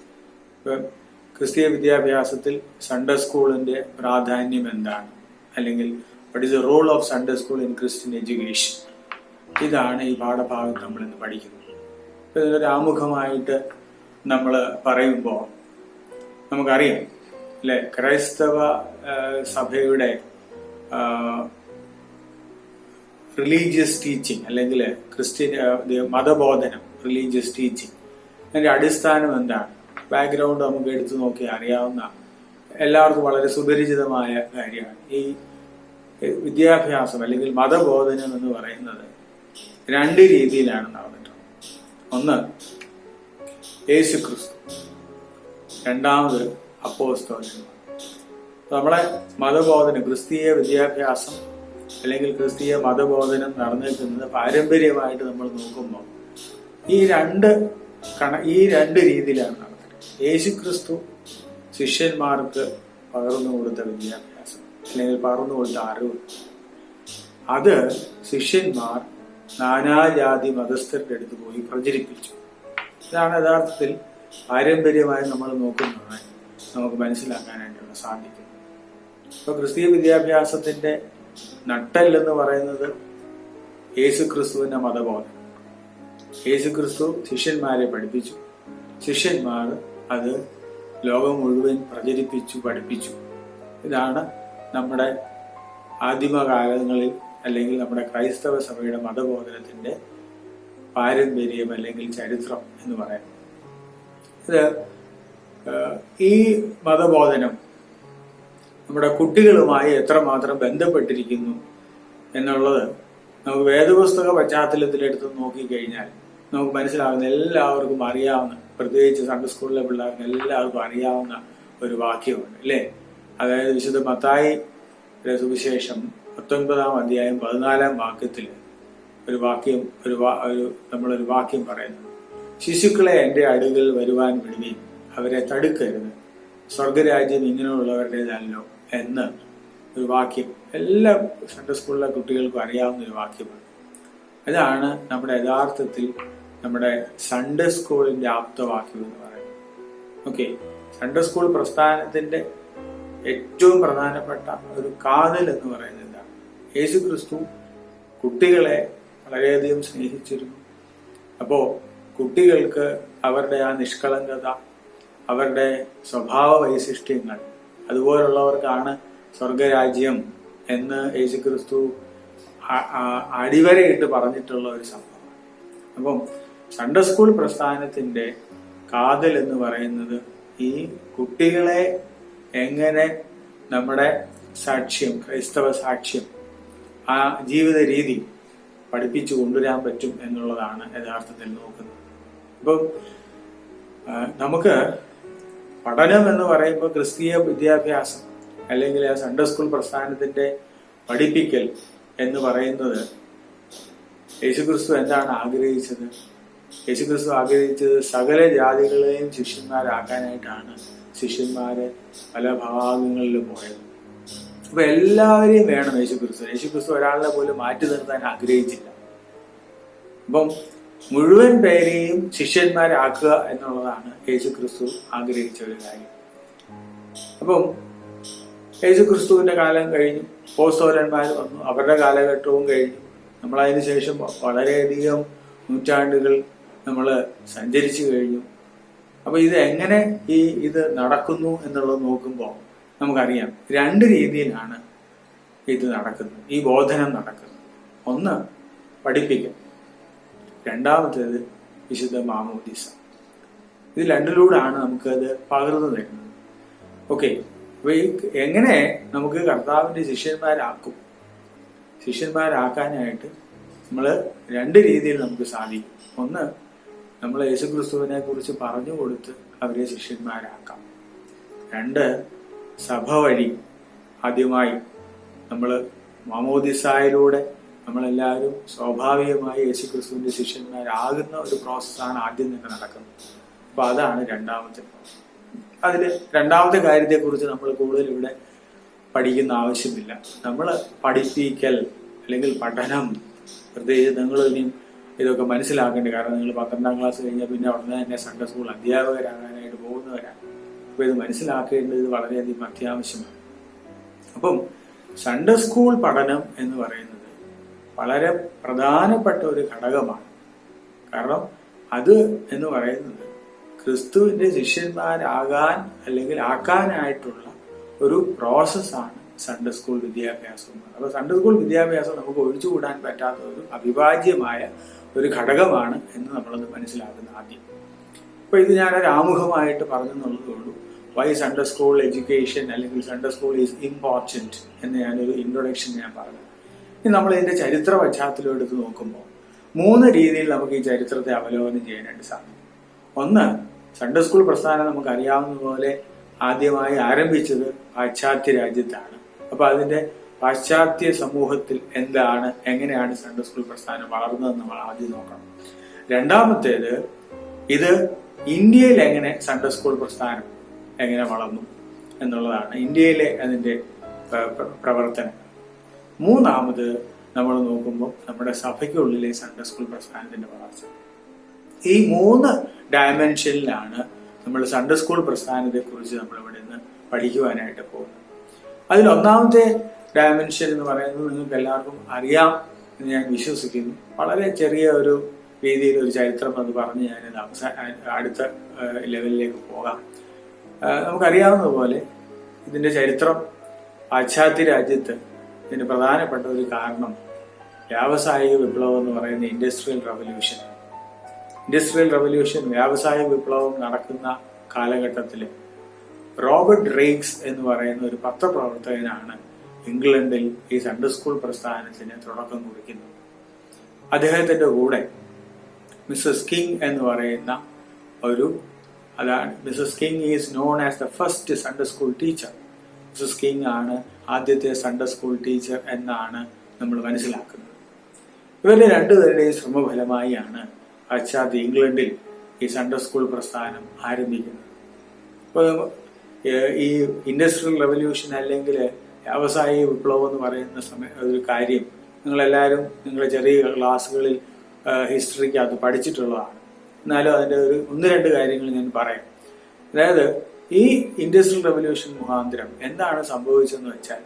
ഇപ്പം ക്രിസ്തീയ വിദ്യാഭ്യാസത്തിൽ സൺഡേ സ്കൂളിൻ്റെ പ്രാധാന്യം എന്താണ്, അല്ലെങ്കിൽ what is the role of Sunday school in Christian education, ഇതാണ് ഈ പാഠഭാഗത്ത് നമ്മൾ ഇന്ന് പഠിക്കുന്നത്. ഇപ്പം ഇതൊരു ആമുഖമായിട്ട് നമ്മൾ പറയുമ്പോൾ നമുക്കറിയാം അല്ലെ, ക്രൈസ്തവ സഭയുടെ റിലീജിയസ് ടീച്ചിങ് അല്ലെങ്കിൽ ക്രിസ്ത്യൻ മതബോധനം, റിലീജിയസ് ടീച്ചിങ്, അതിൻ്റെ അടിസ്ഥാനം എന്താണ്, ബാക്ക്ഗ്രൗണ്ട് നമുക്ക് എടുത്തു നോക്കി അറിയാവുന്ന എല്ലാവർക്കും വളരെ സുപരിചിതമായ കാര്യമാണ്. ഈ വിദ്യാഭ്യാസം അല്ലെങ്കിൽ മതബോധനം എന്ന് പറയുന്നത് 2 രീതിയിലാണ് നടന്നിട്ടുള്ളത്. ഒന്ന് യേശു ക്രിസ്തു, രണ്ടാമത് അപ്പോസ്തലന്മാർ. നമ്മളെ മതബോധനം, ക്രിസ്തീയ വിദ്യാഭ്യാസം അല്ലെങ്കിൽ ക്രിസ്തീയ മതബോധനം നടന്നിരിക്കുന്നത് പാരമ്പര്യമായിട്ട് നമ്മൾ നോക്കുമ്പോൾ ഈ രണ്ട് രീതിയിലാണ് നടക്കുന്നത്. യേശുക്രിസ്തു ശിഷ്യന്മാർക്ക് പകർന്നു കൊടുത്ത വിദ്യാഭ്യാസം അല്ലെങ്കിൽ പകർന്നു കൊടുത്ത അറിവ്, അത് ശിഷ്യന്മാർ നാനാജാതി മതസ്ഥരുടെ അടുത്ത് പോയി പ്രചരിപ്പിച്ചു. ഇതാണ് യഥാർത്ഥത്തിൽ പാരമ്പര്യമായി നമ്മൾ നോക്കുന്നത് നമുക്ക് മനസ്സിലാക്കാനായിട്ടുള്ള സാധിക്കുന്നത്. ഇപ്പൊ ക്രിസ്തീയ വിദ്യാഭ്യാസത്തിന്റെ നട്ടെല്ലെന്ന് പറയുന്നത് യേശുക്രിസ്തുവിന്റെ മതബോധനം. യേശുക്രിസ്തു ശിഷ്യന്മാരെ പഠിപ്പിച്ചു, ശിഷ്യന്മാർ അത് ലോകം മുഴുവൻ പ്രചരിപ്പിച്ചു, പഠിപ്പിച്ചു. ഇതാണ് നമ്മുടെ ആദിമകാലങ്ങളിൽ അല്ലെങ്കിൽ നമ്മുടെ ക്രൈസ്തവ സഭയുടെ മതബോധനത്തിന്റെ പാരമ്പര്യം അല്ലെങ്കിൽ ചരിത്രം എന്ന് പറയുന്നത്. ഇത് ഈ മതബോധനം നമ്മുടെ കുട്ടികളുമായി എത്രമാത്രം ബന്ധപ്പെട്ടിരിക്കുന്നു എന്നുള്ളത് നമുക്ക് വേദപുസ്തക പശ്ചാത്തലത്തിലെടുത്ത് നോക്കിക്കഴിഞ്ഞാൽ നമുക്ക് മനസ്സിലാകുന്ന, എല്ലാവർക്കും അറിയാവുന്ന, പ്രത്യേകിച്ച് സൺഡേ സ്കൂളിലെ പിള്ളേർക്ക് എല്ലാവർക്കും അറിയാവുന്ന ഒരു വാക്യമുണ്ട് അല്ലേ? അതായത് വിശുദ്ധ മത്തായി സുവിശേഷം 19-ാം അധ്യായം 14-ാം വാക്യത്തിൽ നമ്മളൊരു വാക്യം പറയുന്നു. ശിശുക്കളെ എൻ്റെ അടുക്കൽ വരുവാൻ വിടുവീൻ, അവരെ തടുക്കരുത്, സ്വർഗരാജ്യം ഇങ്ങനെയുള്ളവരുടേതല്ലോ എന്ന് ഒരു വാക്യം എല്ലാ സൺഡേ സ്കൂളിലെ കുട്ടികൾക്കും അറിയാവുന്ന ഒരു വാക്യമാണ്. അതാണ് നമ്മുടെ യഥാർത്ഥത്തിൽ നമ്മുടെ സൺഡേ സ്കൂളിന്റെ ആപ്തവാക്യം എന്ന് പറയുന്നത്. ഓക്കെ, സൺഡേ സ്കൂൾ പ്രസ്ഥാനത്തിന്റെ ഏറ്റവും പ്രധാനപ്പെട്ട ഒരു കാതൽ എന്ന് പറയുന്നത് എന്താണ്? യേശുക്രിസ്തു കുട്ടികളെ വളരെയധികം സ്നേഹിച്ചിരുന്നു. അപ്പോ കുട്ടികൾക്ക് അവരുടെ ആ നിഷ്കളങ്കത, അവരുടെ സ്വഭാവ വൈശിഷ്ട്യങ്ങൾ, അതുപോലുള്ളവർക്കാണ് സ്വർഗരാജ്യം എന്ന് യേശുക്രിസ്തു അടിവരയിട്ട് പറഞ്ഞിട്ടുള്ള ഒരു സംഭവം. അപ്പം സൺഡേ സ്കൂൾ പ്രസ്ഥാനത്തിന്റെ കാതൽ എന്ന് പറയുന്നത് ഈ കുട്ടികളെ എങ്ങനെ നമ്മുടെ സാക്ഷ്യം, ക്രൈസ്തവ സാക്ഷ്യം, ആ ജീവിത രീതി പഠിപ്പിച്ചു കൊണ്ടുവരാൻ പറ്റും എന്നുള്ളതാണ് യഥാർത്ഥത്തിൽ നോക്കുന്നത്. അപ്പം നമുക്ക് പഠനം എന്ന് പറയുമ്പോൾ ക്രിസ്തീയ വിദ്യാഭ്യാസം അല്ലെങ്കിൽ ആ സൺഡേ സ്കൂൾ പ്രസ്ഥാനത്തിന്റെ പഠിപ്പിക്കൽ എന്ന് പറയുന്നത് യേശുക്രിസ്തു എന്താണ് ആഗ്രഹിച്ചത്? യേശുക്രിസ്തു ആഗ്രഹിച്ചത് സകല ജാതികളെയും ശിഷ്യന്മാരാക്കാനായിട്ടാണ് ശിഷ്യന്മാരെ പല ഭാഗങ്ങളിലും പോയത്. അപ്പൊ എല്ലാവരെയും വേണം യേശുക്രിസ്തു ഒരാളെ പോലും മാറ്റി നിർത്താൻ ആഗ്രഹിച്ചില്ല. അപ്പം മുഴുവൻ പേരെയും ശിഷ്യന്മാരാക്കുക എന്നുള്ളതാണ് യേശുക്രിസ്തു ആഗ്രഹിച്ച ഒരു കാര്യം. അപ്പം യേശുക്രിസ്തുവിന്റെ കാലം കഴിഞ്ഞു, അപ്പോസ്തലന്മാർ വന്നു, അവരുടെ കാലഘട്ടവും കഴിഞ്ഞു. നമ്മളതിന് ശേഷം വളരെയധികം നൂറ്റാണ്ടുകൾ നമ്മൾ സഞ്ചരിച്ചു കഴിഞ്ഞു. അപ്പൊ ഇത് എങ്ങനെ ഇത് നടക്കുന്നു എന്നുള്ളത് നോക്കുമ്പോൾ നമുക്കറിയാം രണ്ട് രീതിയിലാണ് ഇത് നടക്കുന്നത്, ഈ ബോധനം നടക്കുന്നത്. ഒന്ന് പഠിപ്പിക്കൽ, രണ്ടാമത്തേത് വിശുദ്ധ മാമോദീസ. ഇത് രണ്ടിലൂടെയാണ് നമുക്കത് പകർന്നു തരുന്നത്. ഓക്കെ, അപ്പൊ എങ്ങനെ നമുക്ക് കർത്താവിന്റെ ശിഷ്യന്മാരാക്കാനായിട്ട് നമ്മൾ രണ്ട് രീതിയിൽ നമുക്ക് സാധിക്കും. ഒന്ന്, നമ്മൾ യേശുക്രിസ്തുവിനെ കുറിച്ച് പറഞ്ഞു കൊടുത്ത് അവരെ ശിഷ്യന്മാരാക്കാം. രണ്ട്, സഭ വഴി ആദ്യമായി നമ്മൾ മാമോദിസായിലൂടെ നമ്മളെല്ലാവരും സ്വാഭാവികമായി യേശുക്രിസ്തുവിന്റെ ശിഷ്യന്മാരാകുന്ന ഒരു പ്രോസസ്സാണ് ആദ്യം തന്നെ നടക്കുന്നത്. അപ്പൊ അതാണ് രണ്ടാമത്തെ പ്രോസസ്. അതിൽ രണ്ടാമത്തെ കാര്യത്തെക്കുറിച്ച് നമ്മൾ കൂടുതൽ ഇവിടെ പഠിക്കുന്ന ആവശ്യമില്ല. നമ്മൾ പഠിപ്പിക്കൽ അല്ലെങ്കിൽ പഠനം, പ്രത്യേകിച്ച് നിങ്ങൾ ഇനിയും ഇതൊക്കെ മനസ്സിലാക്കേണ്ടത്, കാരണം നിങ്ങൾ 12ാം ക്ലാസ് കഴിഞ്ഞാൽ പിന്നെ ഉടനെ തന്നെ സൺഡേ സ്കൂൾ അധ്യാപകരാകാനായിട്ട് പോകുന്നവരാണ്. അപ്പൊ ഇത് മനസ്സിലാക്കേണ്ടത് വളരെയധികം അത്യാവശ്യമാണ്. അപ്പം സൺഡേ സ്കൂൾ പഠനം എന്ന് പറയുന്നത് വളരെ പ്രധാനപ്പെട്ട ഒരു ഘടകമാണ്. കാരണം അത് എന്ന് പറയുന്നത് ക്രിസ്തുവിന്റെ ശിഷ്യന്മാരാകാൻ അല്ലെങ്കിൽ ആക്കാനായിട്ടുള്ള ഒരു പ്രോസസ്സാണ് സൺഡേ സ്കൂൾ വിദ്യാഭ്യാസം. അപ്പൊ സൺഡേ സ്കൂൾ വിദ്യാഭ്യാസം നമുക്ക് ഒഴിച്ചുകൂടാൻ പറ്റാത്ത ഒരു അവിഭാജ്യമായ ഒരു ഘടകമാണ് എന്ന് നമ്മളത് മനസ്സിലാക്കുന്ന ആദ്യം. അപ്പൊ ഇത് ഞാനൊരു ആമുഖമായിട്ട് പറഞ്ഞെന്നുള്ളതേ ഉള്ളൂ. വൈ സൺഡേ സ്കൂൾ എഡ്യൂക്കേഷൻ അല്ലെങ്കിൽ സൺഡേ സ്കൂൾ ഈസ് ഇമ്പോർട്ടൻറ്റ് എന്ന് ഞാനൊരു ഇൻട്രൊഡക്ഷൻ ഞാൻ പറഞ്ഞു. ഇനി നമ്മൾ ഇതിന്റെ ചരിത്ര പശ്ചാത്തലം എടുത്ത് നോക്കുമ്പോൾ 3 രീതിയിൽ നമുക്ക് ഈ ചരിത്രത്തെ അവലോകനം ചെയ്യാനായിട്ട് സാധിക്കും. ഒന്ന്, സൺഡേ സ്കൂൾ പ്രസ്ഥാനം നമുക്ക് അറിയാവുന്ന പോലെ ആദ്യമായി ആരംഭിച്ചത് പാശ്ചാത്യ രാജ്യത്താണ്. അപ്പൊ അതിന്റെ പാശ്ചാത്യ സമൂഹത്തിൽ എങ്ങനെയാണ് സൺഡേ സ്കൂൾ പ്രസ്ഥാനം വളർന്നതെന്ന് നമ്മൾ ആദ്യം നോക്കണം. രണ്ടാമത്തേത്, ഇത് ഇന്ത്യയിൽ എങ്ങനെ സൺഡേ സ്കൂൾ പ്രസ്ഥാനം എങ്ങനെ വളർന്നു എന്നുള്ളതാണ്, ഇന്ത്യയിലെ അതിൻ്റെ പ്രവർത്തനം. മൂന്നാമത് നമ്മൾ നോക്കുമ്പോൾ നമ്മുടെ സഭയ്ക്കുള്ളിലെ സൺഡേ സ്കൂൾ പ്രസ്ഥാനത്തിന്റെ വളർച്ച. ഈ 3 ഡയമെൻഷനിലാണ് നമ്മൾ സൺഡേ സ്കൂൾ പ്രസ്ഥാനത്തെ കുറിച്ച് നമ്മൾ ഇവിടെ നിന്ന് പഠിക്കുവാനായിട്ട് പോകുന്നത്. അതിൽ ഒന്നാമത്തെ ഡയമെൻഷൻ എന്ന് പറയുന്നത് നിങ്ങൾക്ക് എല്ലാവർക്കും അറിയാം എന്ന് ഞാൻ വിശ്വസിക്കുന്നു. വളരെ ചെറിയ ഒരു രീതിയിൽ ഒരു ചരിത്രം അത് പറഞ്ഞ് ഞാനിത് അടുത്ത ലെവലിലേക്ക് പോകാം. നമുക്കറിയാവുന്നതുപോലെ ഇതിന്റെ ചരിത്രം, പാശ്ചാത്യ രാജ്യത്ത് ഇതിന് പ്രധാനപ്പെട്ട ഒരു കാരണം വ്യാവസായിക വിപ്ലവം എന്ന് പറയുന്ന ഇൻഡസ്ട്രിയൽ റവല്യൂഷൻ, വ്യാവസായിക വിപ്ലവം നടക്കുന്ന കാലഘട്ടത്തിൽ റോബർട്ട് റേക്സ് എന്ന് പറയുന്ന ഒരു പത്രപ്രവർത്തകനാണ് ഇംഗ്ലണ്ടിൽ ഈ സൺഡേ സ്കൂൾ പ്രസ്ഥാനത്തിന് തുടക്കം കുറിക്കുന്നത്. അദ്ദേഹത്തിന്റെ കൂടെ മിസ്സസ് കിങ് എന്ന് പറയുന്ന Mrs King is known as the first Sunday school teacher. Mrs King ആണ് ആദ്യത്തെ സൺഡേ സ്കൂൾ ടീച്ചർ എന്നാണ് നമ്മൾ മനസ്സിലാക്കുന്നത്. ഇവരുടെ രണ്ടുപേരുടെയും ശ്രമഫലമായാണ് പാശ്ചാത്യ ഇംഗ്ലണ്ടിൽ ഈ സൺഡേ സ്കൂൾ പ്രസ്ഥാനം ആരംഭിക്കുന്നത്. അപ്പോൾ ഈ ഇൻഡസ്ട്രിയൽ റവല്യൂഷൻ അല്ലെങ്കിൽ വ്യാവസായിക വിപ്ലവം എന്ന് പറയുന്ന ഒരു കാര്യം നിങ്ങളെല്ലാവരും നിങ്ങളുടെ ചെറിയ ക്ലാസ്സുകളിൽ ഹിസ്റ്ററിക്കകത്ത് പഠിച്ചിട്ടുള്ളതാണ്. എന്നാലും അതിൻ്റെ ഒരു 1-2 കാര്യങ്ങൾ ഞാൻ പറയാം. അതായത് ഈ ഇൻഡസ്ട്രിയൽ റവല്യൂഷൻ മുഖാന്തരം എന്താണ് സംഭവിച്ചതെന്ന് വെച്ചാൽ,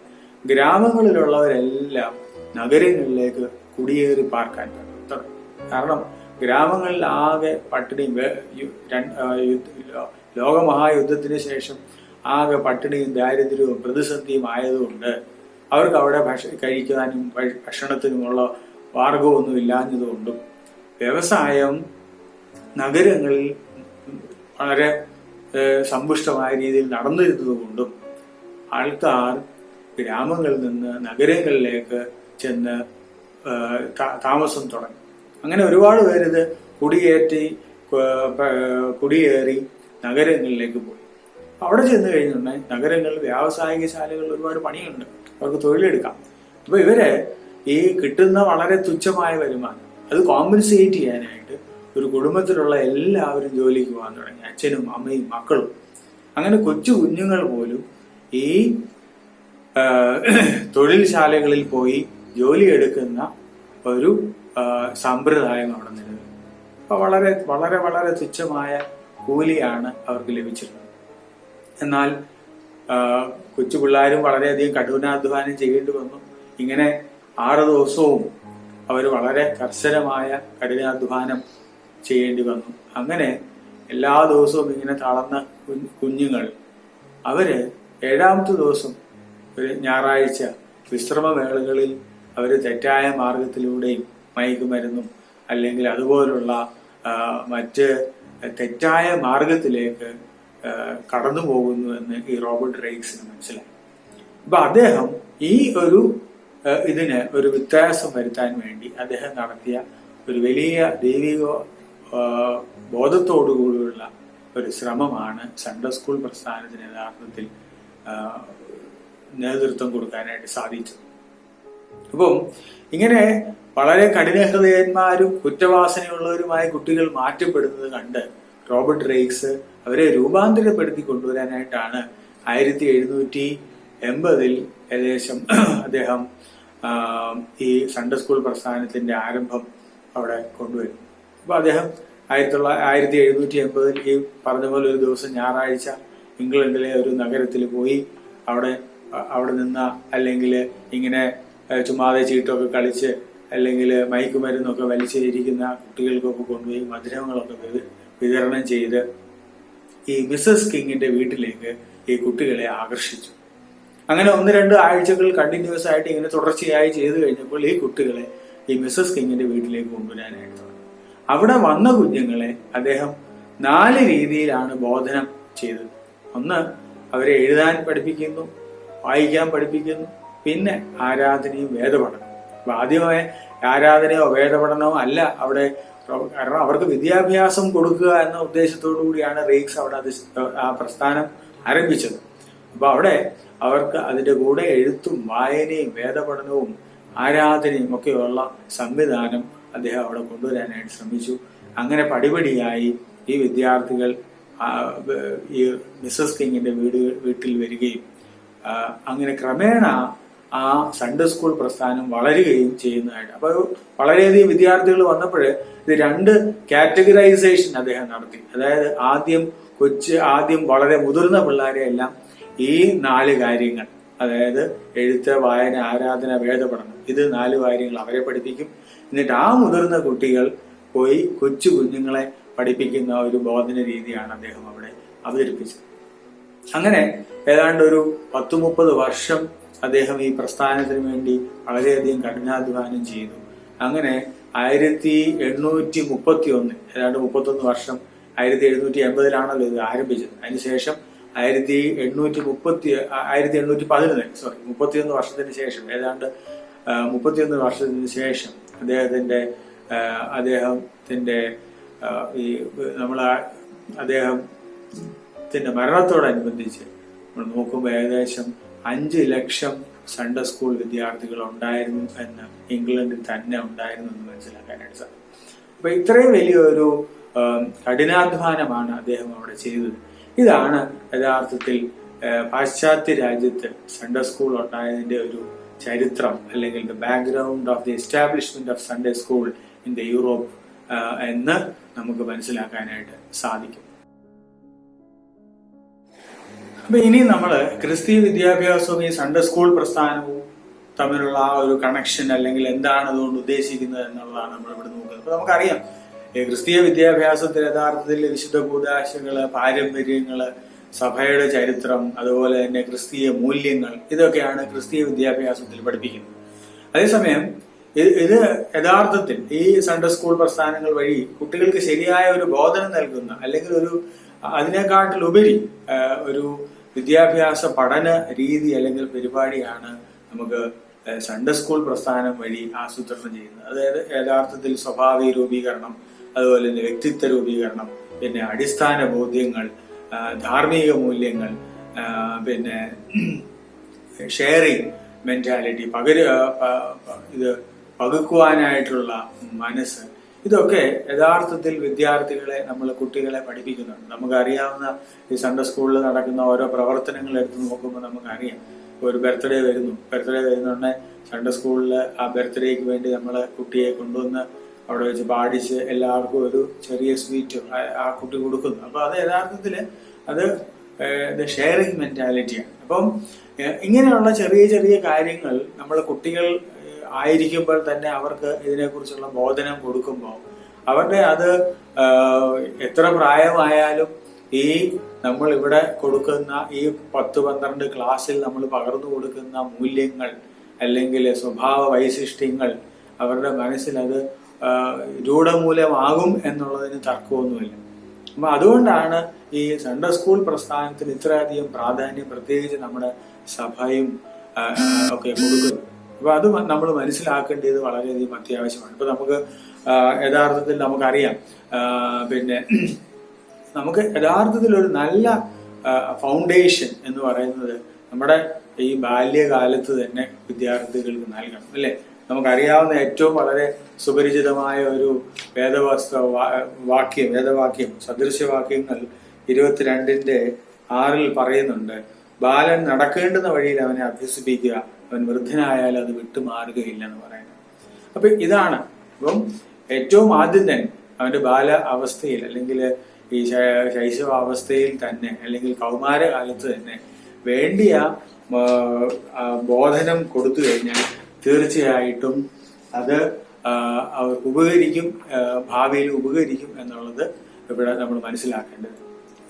ഗ്രാമങ്ങളിലുള്ളവരെല്ലാം നഗരങ്ങളിലേക്ക് കുടിയേറി പാർക്കാൻ തുടങ്ങി. കാരണം ഗ്രാമങ്ങളിൽ ആകെ പട്ടിണിയും, ലോകമഹായുദ്ധത്തിന് ശേഷം ആകെ പട്ടിണിയും ദാരിദ്ര്യവും പ്രതിസന്ധിയും ആയതുകൊണ്ട് അവർക്ക് അവിടെ കഴിക്കാനും ഭക്ഷണത്തിനുമുള്ള മാർഗമൊന്നും ഇല്ലാഞ്ഞതുകൊണ്ടും വ്യവസായം നഗരങ്ങളിൽ വളരെ സമ്പുഷ്ടമായ രീതിയിൽ നടന്നിരുന്നതുകൊണ്ടും ആൾക്കാർ ഗ്രാമങ്ങളിൽ നിന്ന് നഗരങ്ങളിലേക്ക് ചെന്ന് താമസം തുടങ്ങി. അങ്ങനെ ഒരുപാട് പേരിത് കുടിയേറി നഗരങ്ങളിലേക്ക് പോയി. അവിടെ ചെന്ന് കഴിഞ്ഞിട്ടുണ്ടെങ്കിൽ നഗരങ്ങളിൽ വ്യാവസായിക ശാലകളിൽ ഒരുപാട് പണിയുണ്ട്, അവർക്ക് തൊഴിലെടുക്കാം. അപ്പൊ ഇവര് ഈ കിട്ടുന്ന വളരെ തുച്ഛമായ വരുമാനം അത് കോമ്പൻസേറ്റ് ചെയ്യാനായിട്ട് ഒരു കുടുംബത്തിലുള്ള എല്ലാവരും ജോലിക്ക് പോകാൻ തുടങ്ങി, അച്ഛനും അമ്മയും മക്കളും. അങ്ങനെ കൊച്ചു കുഞ്ഞുങ്ങൾ പോലും ഈ തൊഴിൽശാലകളിൽ പോയി ജോലി എടുക്കുന്ന ഒരു സമ്പ്രദായം അവിടെ നിലനിൽക്കും. അപ്പൊ വളരെ വളരെ വളരെ തുച്ഛമായ കൂലിയാണ് അവർക്ക് ലഭിച്ചിരുന്നത്. എന്നാൽ കൊച്ചു പിള്ളേരും വളരെയധികം കഠിനാധ്വാനം ചെയ്യേണ്ടി വന്നു. ഇങ്ങനെ 6 ദിവസവും അവർ വളരെ കർശനമായ കഠിനാധ്വാനം ചെയ്യേണ്ടി വന്നു. അങ്ങനെ എല്ലാ ദിവസവും ഇങ്ങനെ തളർന്ന കുഞ്ഞുങ്ങൾ അവര് 7ാമത്തെ ദിവസം ഒരു ഞായറാഴ്ച വിശ്രമവേളകളിൽ അവർ തെറ്റായ മാർഗത്തിലൂടെയും മയക്കുമരുന്നും അല്ലെങ്കിൽ അതുപോലുള്ള മറ്റ് തെറ്റായ മാർഗത്തിലേക്ക് കടന്നു പോകുന്നു എന്ന് ഈ റോബർട്ട് റേക്സിന് മനസ്സിലായി. അപ്പൊ അദ്ദേഹം ഈ ഇതിന് ഒരു വ്യത്യാസം വരുത്താൻ വേണ്ടി അദ്ദേഹം നടത്തിയ ഒരു വലിയ ദൈവിക ബോധത്തോടുകൂടിയുള്ള ഒരു ശ്രമമാണ് സൺഡേ സ്കൂൾ പ്രസ്ഥാനത്തിന് യഥാർത്ഥത്തിൽ നേതൃത്വം കൊടുക്കാനായിട്ട് സാധിച്ചത്. അപ്പം ഇങ്ങനെ വളരെ കഠിനഹൃദയന്മാരും കുറ്റവാസനയുള്ളവരുമായ കുട്ടികൾ മാറ്റപ്പെടുന്നത് കണ്ട് റോബർട്ട് റേക്സ് അവരെ രൂപാന്തരപ്പെടുത്തി കൊണ്ടുവരാനായിട്ടാണ് 1780 ഏകദേശം അദ്ദേഹം ഈ സൺഡേ സ്കൂൾ പ്രസ്ഥാനത്തിന്റെ ആരംഭം അവിടെ കൊണ്ടുവരും. അപ്പൊ അദ്ദേഹം 1780 ഈ പറഞ്ഞ പോലെ ഒരു ദിവസം ഞായറാഴ്ച ഇംഗ്ലണ്ടിലെ ഒരു നഗരത്തിൽ പോയി അവിടെ നിന്ന അല്ലെങ്കിൽ ഇങ്ങനെ ചുമ്മാതെ ചീട്ടൊക്കെ കളിച്ച് അല്ലെങ്കിൽ മയക്കുമരുന്നൊക്കെ വലിച്ചിരിക്കുന്ന കുട്ടികൾക്കൊക്കെ കൊണ്ടുപോയി മധുരങ്ങളൊക്കെ വിതരണം ചെയ്ത് ഈ മിസ്സസ് കിങ്ങിന്റെ വീട്ടിലേക്ക് ഈ കുട്ടികളെ ആകർഷിച്ചു. അങ്ങനെ 1-2 ആഴ്ചകൾ കണ്ടിന്യൂസ് ആയിട്ട് ഇങ്ങനെ തുടർച്ചയായി ചെയ്തു കഴിഞ്ഞപ്പോൾ ഈ കുട്ടികളെ ഈ മിസ്സസ് കിങ്ങിന്റെ വീട്ടിലേക്ക് കൊണ്ടുവരാനായിട്ട് തുടങ്ങി. അവിടെ വന്ന കുഞ്ഞുങ്ങളെ അദ്ദേഹം 4 രീതിയിലാണ് ബോധനം ചെയ്തത്. ഒന്ന്, അവരെ എഴുതാൻ പഠിപ്പിക്കുന്നു, വായിക്കാൻ പഠിപ്പിക്കുന്നു, പിന്നെ ആരാധനയും വേദപഠനവും. അപ്പൊ ആദ്യമായി ആരാധനയോ വേദപഠനമോ അല്ല അവിടെ, കാരണം അവർക്ക് വിദ്യാഭ്യാസം കൊടുക്കുക എന്ന ഉദ്ദേശത്തോടു കൂടിയാണ് റേക്സ് അവിടെ ആ പ്രസ്ഥാനം ആരംഭിച്ചത്. അപ്പൊ അവിടെ അവർക്ക് അതിന്റെ കൂടെ എഴുത്തും വായനയും വേദപഠനവും ആരാധനയും ഒക്കെയുള്ള സംവിധാനം അദ്ദേഹം അവിടെ കൊണ്ടുവരാനായിട്ട് ശ്രമിച്ചു. അങ്ങനെ പടിപടിയായി ഈ വിദ്യാർത്ഥികൾ ഈ മിസ്സസ് കിങ്ങിന്റെ വീട്ടിൽ വരികയും അങ്ങനെ ക്രമേണ ആ സൺഡേ സ്കൂൾ പ്രസ്ഥാനം വളരുകയും ചെയ്യുന്നതായിട്ട്. അപ്പോൾ വളരെയധികം വിദ്യാർത്ഥികൾ വന്നപ്പോൾ ഇത് 2 കാറ്റഗറൈസേഷൻ അദ്ദേഹം നടത്തി. അതായത് ആദ്യം വളരെ മുതിർന്ന പിള്ളേരെ എല്ലാം ഈ 4 കാര്യങ്ങൾ, അതായത് എഴുത്ത്, വായന, ആരാധന, വേദപഠനം, ഇത് 4 കാര്യങ്ങൾ അവരെ പഠിപ്പിക്കും. എന്നിട്ട് ആ മുതിർന്ന കുട്ടികൾ പോയി കൊച്ചു കുഞ്ഞുങ്ങളെ പഠിപ്പിക്കുന്ന ഒരു ബോധന രീതിയാണ് അദ്ദേഹം അവിടെ അവതരിപ്പിച്ചത്. അങ്ങനെ ഏതാണ്ട് ഒരു 10-30 വർഷം അദ്ദേഹം ഈ പ്രസ്ഥാനത്തിന് വേണ്ടി വളരെയധികം കഠിനാധ്വാനം ചെയ്തു. അങ്ങനെ 1831, ഏതാണ്ട് 31 വർഷം, 1780-ലാണല്ലോ ഇത് ആരംഭിച്ചത്. അതിനുശേഷം 31 വർഷത്തിന് ശേഷം, ഏതാണ്ട് 31 വർഷത്തിന് ശേഷം അദ്ദേഹത്തിന്റെ അദ്ദേഹത്തിന്റെ മരണത്തോടനുബന്ധിച്ച് നമ്മൾ നോക്കുമ്പോൾ ഏകദേശം 5 ലക്ഷം സൺഡേ സ്കൂൾ വിദ്യാർത്ഥികൾ ഉണ്ടായിരുന്നു എന്ന് ഇംഗ്ലണ്ടിൽ തന്നെ ഉണ്ടായിരുന്നു എന്ന് മനസ്സിലാക്കാനായിട്ട് സാധിക്കും. അപ്പൊ ഇത്രയും വലിയൊരു കഠിനാധ്വാനമാണ് അദ്ദേഹം അവിടെ ചെയ്തത്. ഇതാണ് യഥാർത്ഥത്തിൽ പാശ്ചാത്യ രാജ്യത്ത് സൺഡേ സ്കൂൾ ഉണ്ടായതിന്റെ ഒരു ചരിത്രം, അല്ലെങ്കിൽ the background of the establishment of Sunday school in the Europe എന്ന് നമുക്ക് മനസ്സിലാക്കാനായിട്ട് സാധിക്കും. അപ്പൊ ഇനി നമ്മൾ ക്രിസ്തീയ വിദ്യാഭ്യാസവും ഈ സൺഡേ സ്കൂൾ പ്രസ്ഥാനവും തമ്മിലുള്ള ആ ഒരു കണക്ഷൻ, അല്ലെങ്കിൽ എന്താണ് അതുകൊണ്ട് ഉദ്ദേശിക്കുന്നത് എന്നുള്ളതാണ് നമ്മൾ ഇവിടെ നോക്കുന്നത്. അപ്പൊ നമുക്കറിയാം, ക്രിസ്തീയ വിദ്യാഭ്യാസത്തിൽ യഥാർത്ഥത്തിൽ വിശുദ്ധ കൂദാശകള്, പാരമ്പര്യങ്ങള്, സഭയുടെ ചരിത്രം, അതുപോലെ തന്നെ ക്രിസ്തീയ മൂല്യങ്ങൾ, ഇതൊക്കെയാണ് ക്രിസ്തീയ വിദ്യാഭ്യാസത്തിൽ പഠിപ്പിക്കുന്നത്. അതേസമയം ഇത് യഥാർത്ഥത്തിൽ ഈ സൺഡേ സ്കൂൾ പ്രസ്ഥാനങ്ങൾ വഴി കുട്ടികൾക്ക് ശരിയായ ഒരു ബോധനം നൽകുന്ന, അല്ലെങ്കിൽ അതിനെക്കാട്ടിലുപരി ഒരു വിദ്യാഭ്യാസ പഠന രീതി അല്ലെങ്കിൽ പരിപാടിയാണ് നമുക്ക് സൺഡേ സ്കൂൾ പ്രസ്ഥാനം വഴി ആസൂത്രണം ചെയ്യുന്നത്. അതായത് യഥാർത്ഥത്തിൽ സ്വഭാവീയ രൂപീകരണം, അതുപോലെ തന്നെ വ്യക്തിത്വ രൂപീകരണം, പിന്നെ അടിസ്ഥാന ബോധ്യങ്ങൾ, ധാർമ്മിക മൂല്യങ്ങൾ, പിന്നെ ഷെയറിങ് മെന്റാലിറ്റി, ഇത് പകുക്കുവാനായിട്ടുള്ള മനസ്സ്, ഇതൊക്കെ യഥാർത്ഥത്തിൽ കുട്ടികളെ പഠിപ്പിക്കുന്നുണ്ട്. നമുക്കറിയാവുന്ന ഈ സൺഡേ സ്കൂളിൽ നടക്കുന്ന ഓരോ പ്രവർത്തനങ്ങൾ എടുത്ത് നോക്കുമ്പോൾ നമുക്കറിയാം. ഒരു ബർത്ത്ഡേ വരുന്നുണ്ട്, സൺഡേ സ്കൂളിൽ ആ ബർത്ത്ഡേക്ക് വേണ്ടി നമ്മൾ കുട്ടിയെ കൊണ്ടുവന്ന് അവിടെ വെച്ച് പാടിച്ച് എല്ലാവർക്കും ഒരു ചെറിയ സ്വീറ്റ് ആ കുട്ടി കൊടുക്കുന്നു. അപ്പൊ അത് യഥാർത്ഥത്തിൽ അത് ഷെയറിങ് മെന്റാലിറ്റിയാണ്. അപ്പം ഇങ്ങനെയുള്ള ചെറിയ ചെറിയ കാര്യങ്ങൾ നമ്മൾ കുട്ടികൾ ആയിരിക്കുമ്പോൾ തന്നെ അവർക്ക് ഇതിനെക്കുറിച്ചുള്ള ബോധനം കൊടുക്കുമ്പോൾ അവരുടെ അത് എത്ര പ്രായമായാലും ഈ നമ്മൾ ഇവിടെ കൊടുക്കുന്ന ഈ 10-12 ക്ലാസ്സിൽ നമ്മൾ പകർന്നു കൊടുക്കുന്ന മൂല്യങ്ങൾ അല്ലെങ്കിൽ സ്വഭാവ വൈശിഷ്ട്യങ്ങൾ അവരുടെ മനസ്സിൽ അത് രൂഢമൂലമാകും എന്നുള്ളതിന് തർക്കമൊന്നുമില്ല. അപ്പൊ അതുകൊണ്ടാണ് ഈ സൺഡേ സ്കൂൾ പ്രസ്ഥാനത്തിന് ഇത്രയധികം പ്രാധാന്യം പ്രത്യേകിച്ച് നമ്മുടെ സഭയും ഒക്കെ കൊടുക്കുന്നത്. അപ്പൊ അത് നമ്മൾ മനസ്സിലാക്കേണ്ടത് വളരെയധികം അത്യാവശ്യമാണ്. ഇപ്പൊ നമുക്ക് യഥാർത്ഥത്തിൽ നമുക്കറിയാം, പിന്നെ നമുക്ക് യഥാർത്ഥത്തിൽ ഒരു നല്ല ഫൗണ്ടേഷൻ എന്ന് പറയുന്നത് നമ്മുടെ ഈ ബാല്യകാലത്ത് തന്നെ വിദ്യാർത്ഥികൾക്ക് നൽകണം, അല്ലെ? നമുക്കറിയാവുന്ന ഏറ്റവും വളരെ സുപരിചിതമായ ഒരു വേദവാക്യം സദൃശ്യവാക്യങ്ങൾ 22:6 പറയുന്നുണ്ട്, ബാലൻ നടക്കേണ്ടുന്ന വഴിയിൽ അവനെ അഭ്യസിപ്പിക്കുക, അവൻ വൃദ്ധനായാൽ അത് വിട്ടുമാറുകയില്ല എന്ന് പറയുന്നത്. അപ്പൊ ഇതാണ്. അപ്പം ഏറ്റവും ആദ്യം തന്നെ അവന്റെ ബാല അവസ്ഥയിൽ അല്ലെങ്കിൽ ഈ ശൈശവാവസ്ഥയിൽ തന്നെ അല്ലെങ്കിൽ കൗമാരകാലത്ത് തന്നെ വേണ്ടിയ ബോധനം കൊടുത്തു കഴിഞ്ഞാൽ തീർച്ചയായിട്ടും അത് അവർക്ക് ഉപകരിക്കും, ഭാവിയിൽ ഉപകരിക്കും എന്നുള്ളത് ഇവിടെ നമ്മൾ മനസ്സിലാക്കേണ്ടത്.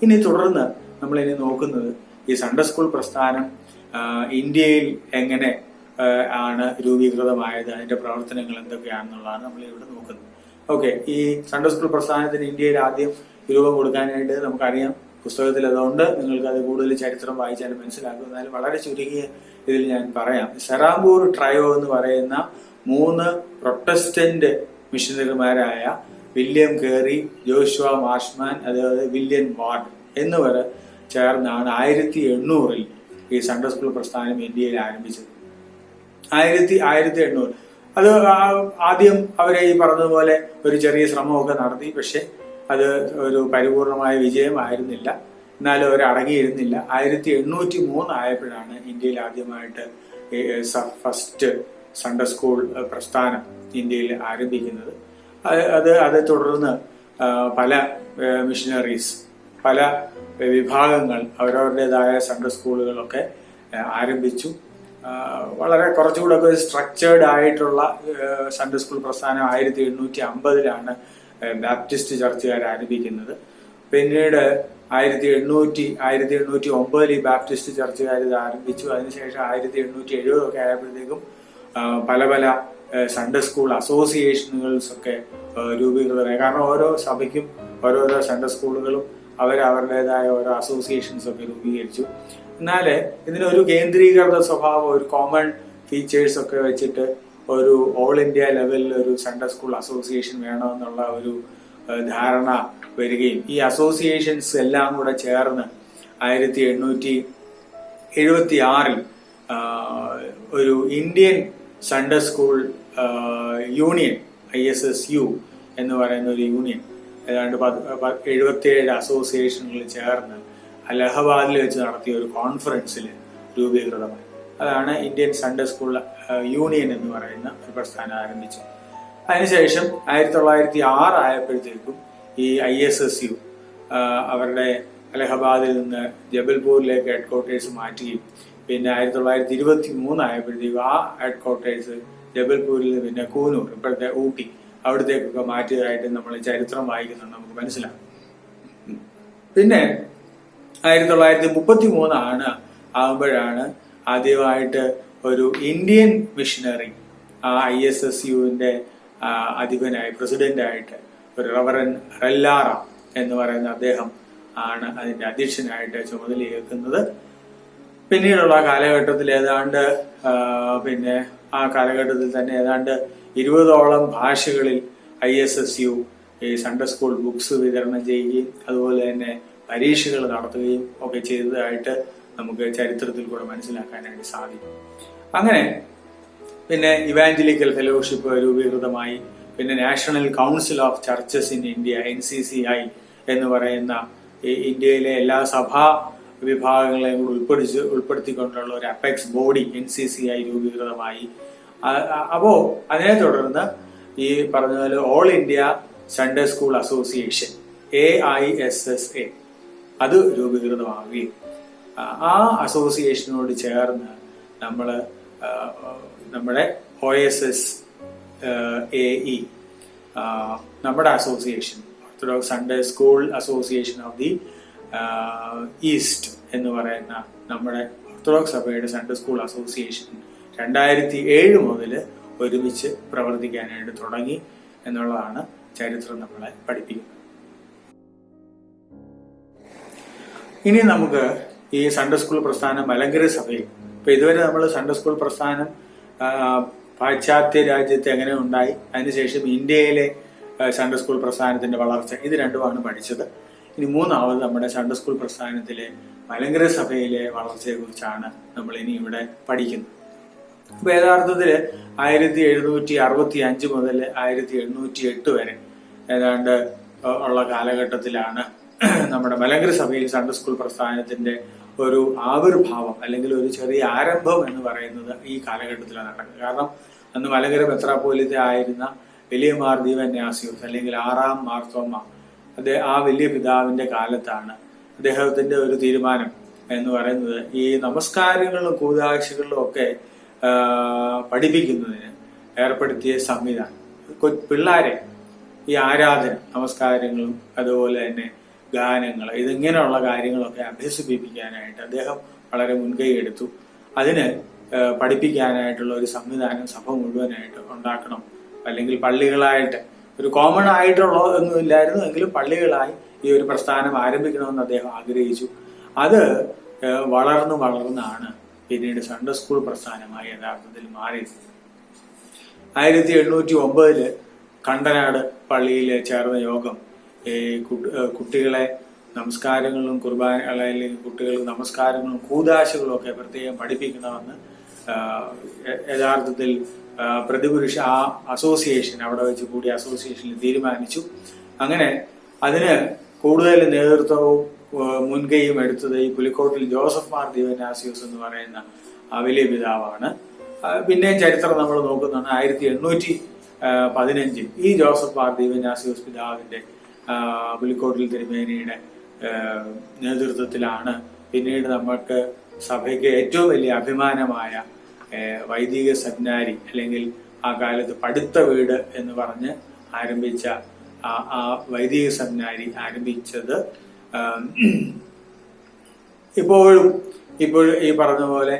ഇനി തുടർന്ന് നമ്മൾ ഇനി നോക്കുന്നത് ഈ സൺഡേ സ്കൂൾ പ്രസ്ഥാനം ഇന്ത്യയിൽ എങ്ങനെ ആണ് രൂപീകൃതമായത്, അതിന്റെ പ്രവർത്തനങ്ങൾ എന്തൊക്കെയാണെന്നുള്ളതാണ് നമ്മൾ ഇവിടെ നോക്കുന്നത്. ഓക്കെ, ഈ സൺഡേ സ്കൂൾ പ്രസ്ഥാനത്തിന് ഇന്ത്യയിൽ ആദ്യം രൂപം കൊടുക്കാനായിട്ട് നമുക്കറിയാം, പുസ്തകത്തിൽ അതുകൊണ്ട് നിങ്ങൾക്ക് അത് കൂടുതൽ ചരിത്രം വായിച്ചാലും മനസ്സിലാക്കും. എന്നാലും വളരെ ചുരുങ്ങിയ ഇതിൽ ഞാൻ പറയാം. സെറാംപൂർ ട്രയോ എന്ന് പറയുന്ന 3 പ്രൊട്ടസ്റ്റന്റ് മിഷണറിമാരായ വില്യം കേറി, ജോഷുവ മാർഷ്മാൻ, അതായത് വില്യം വാർഡ് എന്നിവർ ചേർന്നാണ് 1800 ഈ സൺഡേ സ്കൂൾ പ്രസ്ഥാനം ഇന്ത്യയിൽ ആരംഭിച്ചത്. 1800 അത് ആദ്യം അവരെ ഈ പറഞ്ഞതുപോലെ ഒരു ചെറിയ ശ്രമമൊക്കെ നടത്തി. പക്ഷെ അത് ഒരു പരിപൂർണമായ വിജയമായിരുന്നില്ല. എന്നാലും അവർ അടങ്ങിയിരുന്നില്ല. 1803 ആയപ്പോഴാണ് ഇന്ത്യയിൽ ആദ്യമായിട്ട് ഫസ്റ്റ് സൺഡേ സ്കൂൾ പ്രസ്ഥാനം ഇന്ത്യയിൽ ആരംഭിക്കുന്നത്. അത് തുടർന്ന് പല മിഷനറീസ്, പല വിഭാഗങ്ങൾ അവരവരുടേതായ സൺഡേ സ്കൂളുകളൊക്കെ ആരംഭിച്ചു. വളരെ കുറച്ചുകൂടെ ഒക്കെ സ്ട്രക്ചേർഡ് ആയിട്ടുള്ള സൺഡേ സ്കൂൾ പ്രസ്ഥാനം 1850 ബാപ്റ്റിസ്റ്റ് ചർച്ചുകാർ ആരംഭിക്കുന്നത്. പിന്നീട് 1809 ഈ ബാപ്റ്റിസ്റ്റ് ചർച്ചുകാർ ഇത് ആരംഭിച്ചു. അതിനുശേഷം 1870 ഒക്കെ ആയപ്പോഴത്തേക്കും പല പല സൺഡേ സ്കൂൾ അസോസിയേഷനുകൾസ് ഒക്കെ രൂപീകൃതമായി. കാരണം ഓരോ സഭയ്ക്കും ഓരോരോ സൺഡേ സ്കൂളുകളും അവരുടേതായ ഓരോ അസോസിയേഷൻസ് ഒക്കെ രൂപീകരിച്ചു. എന്നാൽ ഇതിനൊരു കേന്ദ്രീകൃത സ്വഭാവം, ഒരു കോമൺ ഫീച്ചേഴ്സ് ഒക്കെ വെച്ചിട്ട് ഒരു ഓൾ ഇന്ത്യ ലെവലിൽ ഒരു സൺഡേ സ്കൂൾ അസോസിയേഷൻ വേണമെന്നുള്ള ഒരു ധാരണ വരികയും ഈ അസോസിയേഷൻസ് എല്ലാം കൂടെ ചേർന്ന് 1876 ഒരു Indian Sunday school union, ISSU എന്ന് പറയുന്ന ഒരു യൂണിയൻ, ഏതാണ്ട് 77 അസോസിയേഷനുകൾ ചേർന്ന് അലഹബാദിൽ വെച്ച് നടത്തിയ ഒരു കോൺഫറൻസിൽ രൂപീകൃതമായി. അതാണ് ഇന്ത്യൻ സൺഡേ സ്കൂൾ യൂണിയൻ എന്ന് പറയുന്ന ഒരു പ്രസ്ഥാനം ആരംഭിച്ചത്. അതിനുശേഷം 1906 ആയപ്പോഴത്തേക്കും ഈ ISSU അവരുടെ അലഹബാദിൽ നിന്ന് ജബൽപൂരിലേക്ക് ഹെഡ് ക്വാർട്ടേഴ്സ് മാറ്റുകയും പിന്നെ 1923 ആയപ്പോഴത്തേക്കും ആ ഹെഡ് ക്വാർട്ടേഴ്സ് ജബൽപൂരിൽ നിന്ന് പിന്നെ കൂനൂർ, ഇപ്പോഴത്തെ ഊട്ടി, അവിടത്തേക്കൊക്കെ മാറ്റിയതായിട്ട് നമ്മൾ ചരിത്രം വായിക്കുന്നുണ്ട്, നമുക്ക് മനസ്സിലാവും. പിന്നെ 1933 ആകുമ്പോഴാണ് ആദ്യമായിട്ട് ഒരു ഇന്ത്യൻ മിഷനറി ആ ISSUവിന്റെ അധിപനായി, പ്രസിഡന്റായിട്ട് ഒരു റവറൻ റെല്ലാറ എന്ന് പറയുന്ന അദ്ദേഹം ആണ് അതിന്റെ അധ്യക്ഷനായിട്ട് ചുമതലയേൽക്കുന്നത്. പിന്നീടുള്ള കാലഘട്ടത്തിൽ ഏതാണ്ട് പിന്നെ ആ കാലഘട്ടത്തിൽ തന്നെ ഏതാണ്ട് 20ഓളം ഭാഷകളിൽ ISSU ഈ സൺഡേ സ്കൂൾ ബുക്സ് വിതരണം ചെയ്യുകയും അതുപോലെ തന്നെ പരീക്ഷകൾ നടത്തുകയും ഒക്കെ ചെയ്തതായിട്ട് നമുക്ക് ചരിത്രത്തിൽ കൂടെ മനസ്സിലാക്കാനായിട്ട് സാധിക്കും. അങ്ങനെ പിന്നെ ഇവാഞ്ചലിക്കൽ ഫെലോഷിപ്പ് രൂപീകൃതമായി. പിന്നെ national council of churches in India, NCCI എന്ന് പറയുന്ന ഇന്ത്യയിലെ എല്ലാ സഭാ വിഭാഗങ്ങളെയും കൂടി ഉൾപ്പെടുത്തിക്കൊണ്ടുള്ള ഒരു അപ്പെക്സ് ബോഡി NCCI രൂപീകൃതമായി. അപ്പോ അതിനെ തുടർന്ന് ഈ പറഞ്ഞ പോലെ all India Sunday school association AISSA അത് രൂപീകൃതമാവുകയും ആ അസോസിയേഷനോട് ചേർന്ന് നമ്മുടെ OSS AE നമ്മുടെ association, orthodox Sunday school association of the east എന്ന് പറയുന്ന നമ്മുടെ ഓർത്തഡോക്സ് സഭയുടെ സൺഡേ സ്കൂൾ അസോസിയേഷൻ 2007 മുതൽ ഒരുമിച്ച് പ്രവർത്തിക്കാനായിട്ട് തുടങ്ങി എന്നുള്ളതാണ് ചരിത്രം നമ്മളെ പഠിപ്പിക്കുന്നത്. ഇനി നമുക്ക് ഈ സൺഡേ സ്കൂൾ പ്രസ്ഥാനം മലങ്കര സഭയിൽ, ഇപ്പൊ ഇതുവരെ നമ്മൾ സൺഡേ സ്കൂൾ പ്രസ്ഥാനം പാശ്ചാത്യ രാജ്യത്ത് എങ്ങനെ ഉണ്ടായി, അതിനുശേഷം ഇന്ത്യയിലെ സൺഡേ സ്കൂൾ പ്രസ്ഥാനത്തിന്റെ വളർച്ച, ഇത് രണ്ടുമാണ് പഠിച്ചത്. ഇനി മൂന്നാമത് നമ്മുടെ സൺഡേ സ്കൂൾ പ്രസ്ഥാനത്തിലെ മലങ്കര സഭയിലെ വളർച്ചയെ കുറിച്ചാണ് നമ്മൾ ഇനി ഇവിടെ പഠിക്കുന്നത്. അപ്പൊ യഥാർത്ഥത്തില് 1765 മുതൽ 1808 വരെ ഏതാണ്ട് ഉള്ള കാലഘട്ടത്തിലാണ് നമ്മുടെ മലങ്കര സഭയിൽ സൺഡേ സ്കൂൾ പ്രസ്ഥാനത്തിന്റെ ഒരു ആവിർഭാവം അല്ലെങ്കിൽ ഒരു ചെറിയ ആരംഭം എന്ന് പറയുന്നത് ഈ കാലഘട്ടത്തിലാണ് നടക്കുന്നത്. കാരണം അന്ന് മലങ്കര മെത്രാപ്പോലിത്ത ആയിരുന്ന വലിയ മാർ ദീവന്യാസ്യൂസ് അല്ലെങ്കിൽ 6ാം മാർത്തോമ, ആ വലിയ പിതാവിന്റെ കാലത്താണ് അദ്ദേഹത്തിന്റെ ഒരു തീരുമാനം എന്ന് പറയുന്നത് ഈ നമസ്കാരങ്ങളിലും കൂതാശകളിലും ഒക്കെ പഠിപ്പിക്കുന്നതിന് ഏർപ്പെടുത്തിയ സംവിധാനം, പിള്ളേരെ ഈ ആരാധന, നമസ്കാരങ്ങളും അതുപോലെ തന്നെ ഗാനങ്ങൾ, ഇതിങ്ങനെയുള്ള കാര്യങ്ങളൊക്കെ അഭ്യസിപ്പിക്കാനായിട്ട് അദ്ദേഹം വളരെ മുൻകൈ എടുത്തു. അതിന് പഠിപ്പിക്കാനായിട്ടുള്ള ഒരു സംവിധാനം സഭ മുഴുവനായിട്ട് ഉണ്ടാക്കണം, അല്ലെങ്കിൽ പള്ളികളായിട്ട് ഒരു കോമൺ ആയിട്ടുള്ള ഒന്നും ഇല്ലായിരുന്നു, എങ്കിലും പള്ളികളായി ഈ ഒരു പ്രസ്ഥാനം ആരംഭിക്കണമെന്ന് അദ്ദേഹം ആഗ്രഹിച്ചു. അത് വളർന്നാണ് പിന്നീട് സൺഡേ സ്കൂൾ പ്രസ്ഥാനമായി യഥാർത്ഥത്തിൽ മാറിയത്. 1809 കണ്ടനാട് പള്ളിയിൽ ചേർന്ന യോഗം കുട്ടികളെ നമസ്കാരങ്ങളും കുർബാന അല്ലെങ്കിൽ കുട്ടികൾക്ക് നമസ്കാരങ്ങളും കൂതാശകളും ഒക്കെ പ്രത്യേകം പഠിപ്പിക്കണമെന്ന് യഥാർത്ഥത്തിൽ പ്രതിപുരുഷ ആ അസോസിയേഷൻ അവിടെ വെച്ച് കൂടിയ അസോസിയേഷനിൽ തീരുമാനിച്ചു. അങ്ങനെ അതിന് കൂടുതൽ നേതൃത്വവും മുൻകൈയും എടുത്തത് ഈ പുലിക്കോട്ടിൽ ജോസഫ് മാർ ദീവന്നാസ്യോസ് എന്ന് പറയുന്ന വലിയ പിതാവാണ്. പിന്നെയും ചരിത്രം നമ്മൾ നോക്കുന്നതാണ് 1815 ഈ ജോസഫ് മാർ ദീവന്നാസ്യോസ് പിതാവിന്റെ പുലിക്കോട്ടിൽ തിരുമേനിയുടെ നേതൃത്വത്തിലാണ് പിന്നീട് നമുക്ക് സഭയ്ക്ക് ഏറ്റവും വലിയ അഭിമാനമായ വൈദിക സെമിനാരി അല്ലെങ്കിൽ ആ കാലത്ത് പഠിത്ത വീട് എന്ന് പറഞ്ഞ് ആരംഭിച്ച ആ വൈദിക സെമിനാരി ആരംഭിച്ചത് ഇപ്പോഴും ഈ പറഞ്ഞ പോലെ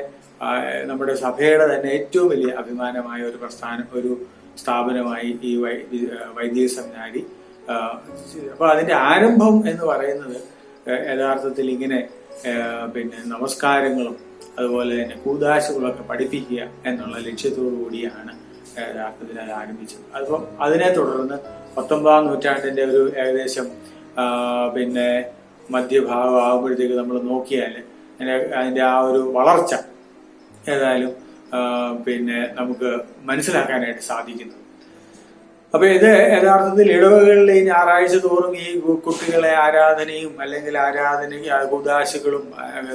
നമ്മുടെ സഭയുടെ തന്നെ ഏറ്റവും വലിയ അഭിമാനമായ ഒരു സ്ഥാപനമായി ഈ വൈദിക സെമിനാരി. അപ്പൊ അതിന്റെ ആരംഭം എന്ന് പറയുന്നത് യഥാർത്ഥത്തിൽ ഇങ്ങനെ പിന്നെ നമസ്കാരങ്ങളും അതുപോലെ തന്നെ കൂദാശകളൊക്കെ പഠിപ്പിക്കുക എന്നുള്ള ലക്ഷ്യത്തോടു കൂടിയാണ് യഥാർത്ഥത്തിൽ അത് ആരംഭിച്ചത്. അതിപ്പം അതിനെ തുടർന്ന് 19-ാം നൂറ്റാണ്ടിന്റെ ഒരു ഏകദേശം പിന്നെ മധ്യഭാഗം ആകുമ്പോഴത്തേക്ക് നമ്മൾ നോക്കിയാൽ അതിന്റെ ആ ഒരു വളർച്ച ഏതായാലും പിന്നെ നമുക്ക് മനസ്സിലാക്കാനായിട്ട് സാധിക്കുന്നു. അപ്പൊ ഇത് യഥാർത്ഥത്തിൽ ഇടവകളിൽ ഈ ഞായറാഴ്ച തോറും ഈ കുട്ടികളെ ആരാധനയും അല്ലെങ്കിൽ കൂദാശകളും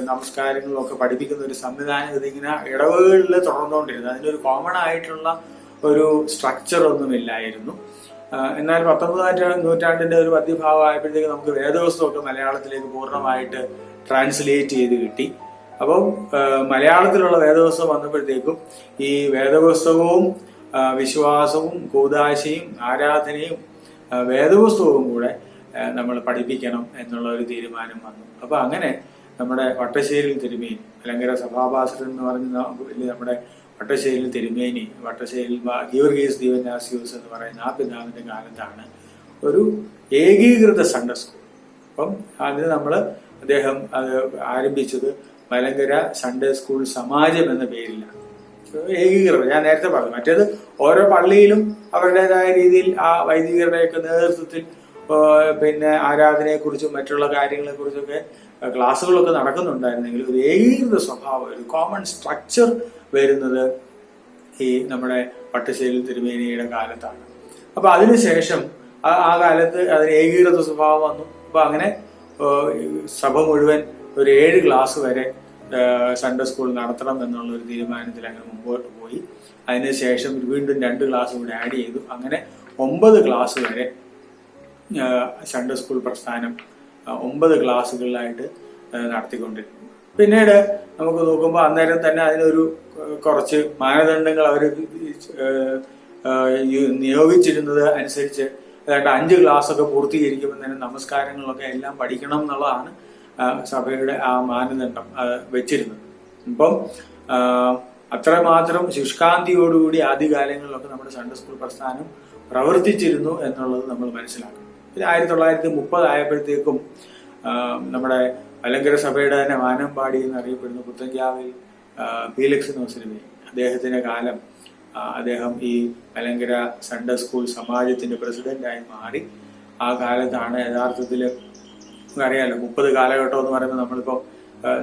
നമസ്കാരങ്ങളും ഒക്കെ പഠിപ്പിക്കുന്ന ഒരു സംവിധാനം ഇതിങ്ങനെ ഇടവകളിൽ തുടർന്നുകൊണ്ടിരുന്നു. അതിനൊരു കോമൺ ആയിട്ടുള്ള ഒരു സ്ട്രക്ചർ ഒന്നുമില്ലായിരുന്നു. എന്നാൽ 19-ാം നൂറ്റാണ്ടിന്റെ ഒരു മധ്യഭാഗം ആയപ്പോഴത്തേക്ക് നമുക്ക് വേദപുസ്തകമൊക്കെ മലയാളത്തിലേക്ക് പൂർണ്ണമായിട്ട് ട്രാൻസ്ലേറ്റ് ചെയ്ത് കിട്ടി. അപ്പം മലയാളത്തിലുള്ള വേദപുസ്തകം വന്നപ്പോഴത്തേക്കും ഈ വേദപുസ്തകവും വിശ്വാസവും കൂദാശയും ആരാധനയും വേദപുസ്തകവും കൂടെ നമ്മൾ പഠിപ്പിക്കണം എന്നുള്ള ഒരു തീരുമാനം വന്നു. അപ്പൊ അങ്ങനെ നമ്മുടെ വട്ടശ്ശേരിയിൽ തിരുമേനി മലങ്കര സഭാപാസകൻ എന്ന് പറഞ്ഞ നമ്മുടെ വട്ടശ്ശേരിയിൽ തിരുമേനി വട്ടശ്ശേരിയിൽ ഗീവർഗീസ് ദീവന്നാസ്യോസ് എന്ന് പറയുന്ന ആ പിതാവിന്റെ കാലത്താണ് ഒരു ഏകീകൃത സൺഡേ സ്കൂൾ. അപ്പം അതിന് അദ്ദേഹം അത് ആരംഭിച്ചത് മലങ്കര സൺഡേ സ്കൂൾ സമാജം എന്ന പേരിലാണ്. ഏകീകൃതം ഞാൻ നേരത്തെ പറഞ്ഞു. മറ്റേത് ഓരോ പള്ളിയിലും അവരുടേതായ രീതിയിൽ ആ വൈദികരുടെയൊക്കെ നേതൃത്വത്തിൽ പിന്നെ ആരാധനയെക്കുറിച്ചും മറ്റുള്ള കാര്യങ്ങളെക്കുറിച്ചൊക്കെ ക്ലാസ്സുകളൊക്കെ നടക്കുന്നുണ്ടായിരുന്നെങ്കിൽ ഒരു ഏകീകൃത സ്വഭാവം ഒരു കോമൺ സ്ട്രക്ചർ വരുന്നത് ഈ നമ്മുടെ വട്ടശ്ശേരി തിരുമേനിയുടെ കാലത്താണ്. അപ്പൊ അതിനുശേഷം ആ കാലത്ത് അതിന് ഏകീകൃത സ്വഭാവം വന്നു. അപ്പൊ അങ്ങനെ സഭ മുഴുവൻ ഒരു 7 ക്ലാസ് വരെ സൺഡേ സ്കൂൾ നടത്തണം എന്നുള്ള ഒരു തീരുമാനത്തിൽ അങ്ങനെ മുമ്പോട്ട് പോയി. അതിനുശേഷം വീണ്ടും 2 ക്ലാസ് കൂടെ ആഡ് ചെയ്തു. അങ്ങനെ 9 ക്ലാസ് വരെ സൺഡേ സ്കൂൾ പ്രസ്ഥാനം 9 ക്ലാസ്സുകളിലായിട്ട് നടത്തിക്കൊണ്ടിരുന്നു. പിന്നീട് നമുക്ക് നോക്കുമ്പോൾ അന്നേരം തന്നെ അതിനൊരു കുറച്ച് മാനദണ്ഡങ്ങൾ അവർ നിയോഗിച്ചിരുന്നത് അനുസരിച്ച് ഏതാണ്ട് 5 ക്ലാസ്സൊക്കെ പൂർത്തീകരിക്കുമ്പോൾ തന്നെ നമസ്കാരങ്ങളൊക്കെ എല്ലാം പഠിക്കണം എന്നുള്ളതാണ് സഭയുടെ ആ മാനദണ്ഡം വെച്ചിരുന്നത്. അപ്പം അത്രമാത്രം ശുഷ്കാന്തിയോടുകൂടി ആദ്യകാലങ്ങളിലൊക്കെ നമ്മുടെ സൺഡേ സ്കൂൾ പ്രസ്ഥാനം പ്രവർത്തിച്ചിരുന്നു എന്നുള്ളത് നമ്മൾ മനസ്സിലാക്കണം. പിന്നെ 1930 ആയപ്പോഴത്തേക്കും നമ്മുടെ മലങ്കര സഭയുടെ തന്നെ വാനമ്പാടി എന്നറിയപ്പെടുന്ന പുത്തൻചാവിൽ ഫീലിക്സ് നോസിനുമേ അദ്ദേഹത്തിന്റെ കാലം അദ്ദേഹം ഈ മലങ്കര സൺഡേ സ്കൂൾ സമാജത്തിന്റെ പ്രസിഡന്റായി മാറി. ആ കാലത്താണ് യഥാർത്ഥത്തിൽ അറിയാലോ 30 കാലഘട്ടം എന്ന് പറയുമ്പോൾ നമ്മളിപ്പോൾ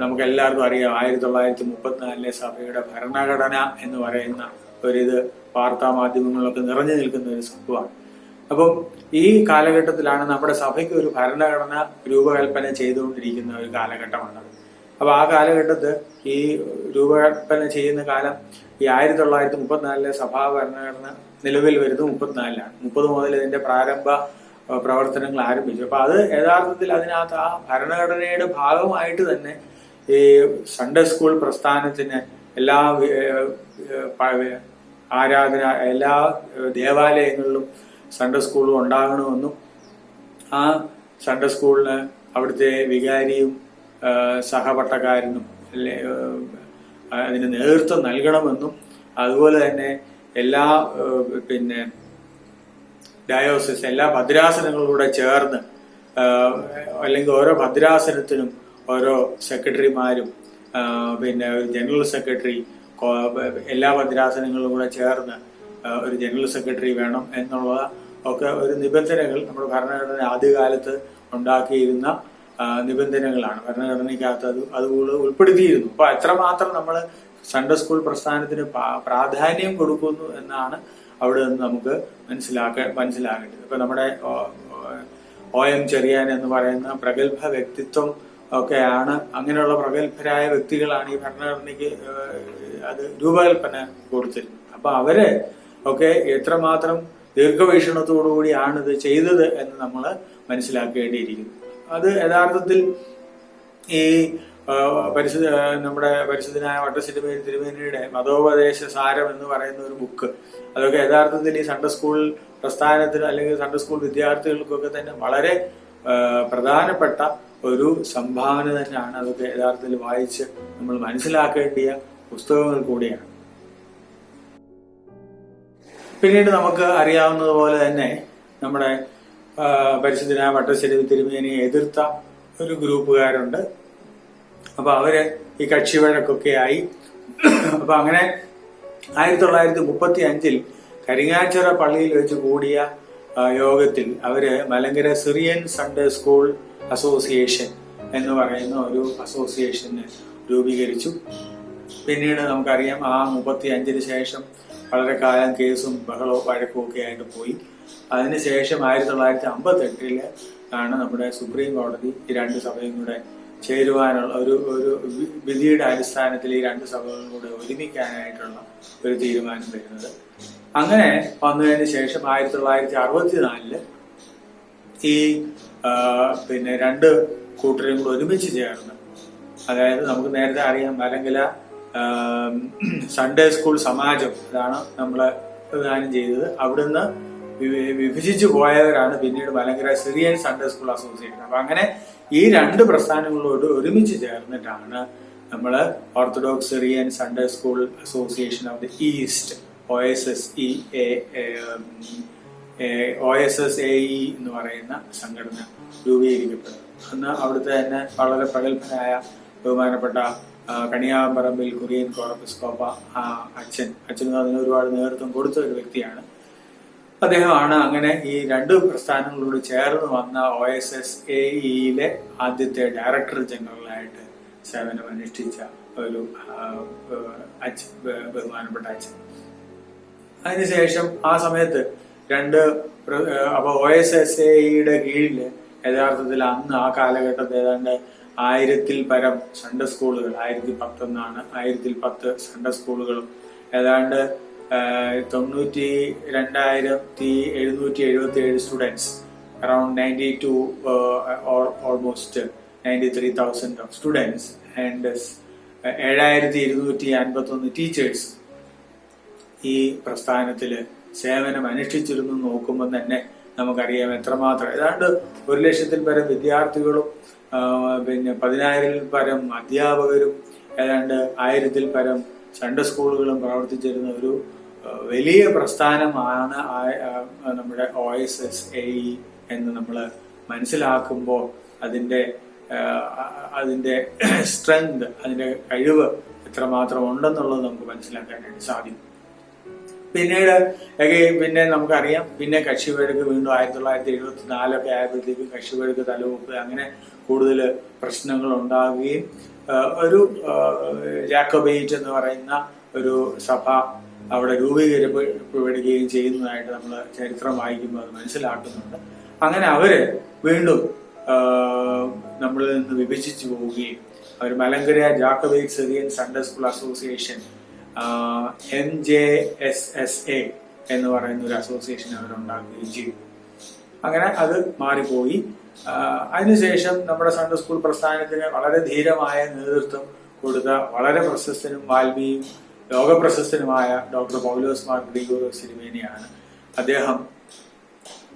നമുക്ക് എല്ലാവർക്കും അറിയാം 1934 സഭയുടെ ഭരണഘടന എന്ന് പറയുന്ന ഒരിത് വാർത്താ മാധ്യമങ്ങളിലൊക്കെ നിറഞ്ഞു നിൽക്കുന്ന ഒരു സംഭവമാണ്. അപ്പം ഈ കാലഘട്ടത്തിലാണ് നമ്മുടെ സഭയ്ക്ക് ഒരു ഭരണഘടന രൂപകൽപ്പന ചെയ്തുകൊണ്ടിരിക്കുന്ന ഒരു കാലഘട്ടമാണത്. അപ്പൊ ആ കാലഘട്ടത്ത് ഈ രൂപകൽപ്പന ചെയ്യുന്ന കാലം ഈ 1934 സഭാ ഭരണഘടന നിലവിൽ വരുന്നത് 34-ലാണ്. 30 മുതൽ ഇതിന്റെ പ്രാരംഭ പ്രവർത്തനങ്ങൾ ആരംഭിച്ചു. അപ്പൊ അത് യഥാർത്ഥത്തിൽ അതിനകത്ത് ആ ഭരണഘടനയുടെ ഭാഗമായിട്ട് തന്നെ ഈ സൺഡേ സ്കൂൾ പ്രസ്ഥാനത്തിന് എല്ലാ ആരാധന എല്ലാ ദേവാലയങ്ങളിലും സൺഡേ സ്കൂളും ഉണ്ടാകണമെന്നും ആ സൺഡേ സ്കൂളിന് അവിടുത്തെ വികാരിയും സഹപട്ടക്കാരനും അതിന് നേതൃത്വം നൽകണമെന്നും അതുപോലെ തന്നെ എല്ലാ പിന്നെ ഡയോസിസ് എല്ലാ ഭദ്രാസനങ്ങളിലൂടെ ചേർന്ന് അല്ലെങ്കിൽ ഓരോ ഭദ്രാസനത്തിനും ഓരോ സെക്രട്ടറിമാരും പിന്നെ ഒരു ജനറൽ സെക്രട്ടറി എല്ലാ ഭദ്രാസനങ്ങളിലും കൂടെ ചേർന്ന് ഒരു ജനറൽ സെക്രട്ടറി വേണം എന്നുള്ള ഒക്കെ ഒരു നിബന്ധനകൾ നമ്മുടെ ഭരണഘടന ആദ്യകാലത്ത് ഉണ്ടാക്കിയിരുന്ന നിബന്ധനകളാണ്. ഭരണഘടനയ്ക്കകത്ത് അതുപോലെ ഉൾപ്പെടുത്തിയിരുന്നു. അപ്പൊ എത്രമാത്രം നമ്മൾ സൺഡേ സ്കൂൾ പ്രസ്ഥാനത്തിന് പ്രാധാന്യം കൊടുക്കുന്നു എന്നാണ് അവിടെ നിന്ന് നമുക്ക് മനസ്സിലാകേണ്ടത്. ഇപ്പൊ നമ്മുടെ OM ചെറിയാൻ എന്ന് പറയുന്ന പ്രഗത്ഭ വ്യക്തിത്വം ഒക്കെയാണ്, അങ്ങനെയുള്ള പ്രഗത്ഭരായ വ്യക്തികളാണ് ഈ ഭരണഘടനയ്ക്ക് അത് രൂപകൽപ്പന കൊടുത്തിരുന്നത്. അപ്പൊ അവര് ഒക്കെ എത്രമാത്രം ദീർഘവീക്ഷണത്തോടുകൂടിയാണ് ഇത് ചെയ്തത് എന്ന് നമ്മൾ മനസ്സിലാക്കേണ്ടിയിരിക്കുന്നു. അത് യഥാർത്ഥത്തിൽ ഈ നമ്മുടെ പരിശുദ്ധനായ വട്ടശ്ശേരി തിരുമേനിയുടെ മതോപദേശ സാരം എന്ന് പറയുന്ന ഒരു ബുക്ക്, അതൊക്കെ യഥാർത്ഥത്തിൽ ഈ സൺഡേ സ്കൂൾ പ്രസ്ഥാനത്തിന് അല്ലെങ്കിൽ സൺഡേ സ്കൂൾ വിദ്യാർത്ഥികൾക്കൊക്കെ തന്നെ വളരെ പ്രധാനപ്പെട്ട ഒരു സംഭാവന തന്നെയാണ്. അതൊക്കെ യഥാർത്ഥത്തിൽ വായിച്ച് നമ്മൾ മനസ്സിലാക്കേണ്ടിയ പുസ്തകങ്ങൾ കൂടിയാണ്. പിന്നീട് നമുക്ക് അറിയാവുന്നതുപോലെ തന്നെ നമ്മുടെ പരിശുദ്ധനായ വട്ടശ്ശേരി തിരുമേനിയെ എതിർത്ത ഒരു ഗ്രൂപ്പുകാരുണ്ട്. അപ്പൊ അവര് ഈ കക്ഷി വഴക്കൊക്കെ ആയി. അപ്പൊ അങ്ങനെ 1935 കരിങ്ങാച്ചിറ പള്ളിയിൽ വെച്ച് കൂടിയ യോഗത്തിൽ അവര് Malankara Syrian Sunday school association എന്ന് പറയുന്ന ഒരു അസോസിയേഷന് രൂപീകരിച്ചു. പിന്നീട് നമുക്കറിയാം ആ 35 ശേഷം വളരെ കാലം കേസും ബഹളവും വഴക്കും ഒക്കെ ആയിട്ട് പോയി. അതിനുശേഷം 1958 ആണ് നമ്മുടെ സുപ്രീം കോടതി ഈ രണ്ട് സഭയും കൂടെ ചേരുവാനുള്ള ഒരു വിധിയുടെ അടിസ്ഥാനത്തിൽ ഈ രണ്ട് സഭകളും കൂടെ ഒരുമിക്കാനായിട്ടുള്ള ഒരു തീരുമാനം വരുന്നത്. അങ്ങനെ വന്നതിന് ശേഷം 1964 ഈ പിന്നെ രണ്ട് കൂട്ടരെയും കൂടെ ഒരുമിച്ച് ചേർന്ന്, അതായത് നമുക്ക് നേരത്തെ അറിയാം മലങ്കര സൺഡേ സ്കൂൾ സമാജം, അതാണ് നമ്മള് പ്രദാനം ചെയ്തത്. അവിടുന്ന് വിഭജിച്ചു പോയവരാണ് പിന്നീട് Malankara Syrian Sunday school association. അപ്പൊ അങ്ങനെ ഈ രണ്ട് പ്രസ്ഥാനങ്ങളോട് ഒരുമിച്ച് ചേർന്നിട്ടാണ് നമ്മള് orthodox Syrian Sunday school association of the east OSSAE എന്ന് പറയുന്ന സംഘടന രൂപീകരിക്കപ്പെട്ടത്. അന്ന് അവിടുത്തെ തന്നെ വളരെ പ്രഗത്ഭനായ ബഹുമാനപ്പെട്ട കണിയാമ്പറമ്പിൽ കുര്യൻ കോറപ്പിസ്കോപ്പ അച്ഛനും അതിന് ഒരുപാട് നേതൃത്വം കൊടുത്ത ഒരു വ്യക്തിയാണ്. അദ്ദേഹമാണ് അങ്ങനെ ഈ രണ്ട് പ്രസ്ഥാനങ്ങളോട് ചേർന്ന് വന്ന OSSAEയിലെ ആദ്യത്തെ ഡയറക്ടർ ജനറലായിട്ട് സേവനം അനുഷ്ഠിച്ച ഒരു ബഹുമാനപ്പെട്ട അച്ഛൻ. അതിനുശേഷം ആ സമയത്ത് അപ്പൊ OSSAEയുടെ കീഴിൽ യഥാർത്ഥത്തിൽ അന്ന് ആ കാലഘട്ടത്തിൽ ഏതാണ്ട് 1000-ൽ പരം സൺഡേ സ്കൂളുകൾ, 1010 എന്നാണ്, 1010 സൺഡേ സ്കൂളുകളും ഏതാണ്ട് 92,777 students, around 92 almost 93,000 of students and 7,251 teachers ഈ പ്രസ്ഥാനത്തില് സേവനം അനുഷ്ഠിച്ചിരുന്നു. നോക്കുമ്പോൾ തന്നെ നമുക്കറിയാം എത്രമാത്രം, ഏതാണ്ട് 1,00,000-ൽ പരം വിദ്യാർത്ഥികളും പിന്നെ 10,000-ൽ പരം അധ്യാപകരും ഏതാണ്ട് 1000-ൽ പരം സൺഡേ സ്കൂളുകളും പ്രവർത്തിച്ചിരുന്ന ഒരു വലിയ പ്രസ്ഥാനമാണ് നമ്മുടെ OSSAE എന്ന് നമ്മൾ മനസ്സിലാക്കുമ്പോൾ അതിന്റെ സ്ട്രെങ്ത്, അതിന്റെ കഴിവ് എത്രമാത്രം ഉണ്ടെന്നുള്ളത് നമുക്ക് മനസ്സിലാക്കാനായിട്ട് സാധിക്കും. പിന്നെ നമുക്കറിയാം, പിന്നെ കക്ഷിവഴക്ക് വീണ്ടും 1974 ആയപ്പോഴത്തേക്കും കക്ഷിവഴക്ക് തലവെപ്പ്, അങ്ങനെ കൂടുതൽ പ്രശ്നങ്ങൾ ഉണ്ടാവുകയും ഒരു ജാക്കോബൈറ്റ് എന്ന് പറയുന്ന ഒരു സഭ അവിടെ രൂപീകരിക്കപ്പെടുകയും ചെയ്യുന്നതായിട്ട് നമ്മൾ ചരിത്രം വായിക്കുമ്പോൾ അത് മനസ്സിലാക്കുന്നുണ്ട്. അങ്ങനെ അവര് വീണ്ടും നമ്മളിൽ നിന്ന് വിഭജിച്ചു പോവുകയും അവർ Malankara Jacobite Syrian Sunday school association MJSSA എന്ന് പറയുന്ന ഒരു അസോസിയേഷൻ അവരുണ്ടാക്കുകയും ചെയ്തു. അങ്ങനെ അത് മാറിപ്പോയി. അതിനുശേഷം നമ്മുടെ സൺഡേ സ്കൂൾ പ്രസ്ഥാനത്തിന് വളരെ ധീരമായ നേതൃത്വം കൊടുത്ത വളരെ പ്രശസ്തനും വാൽമീയും ലോകപ്രശസ്തനുമായ ഡോക്ടർ പൗലോസ് മാർ ഗ്രിഗോറിയോസ് തിരുമേനിയാണ്. അദ്ദേഹം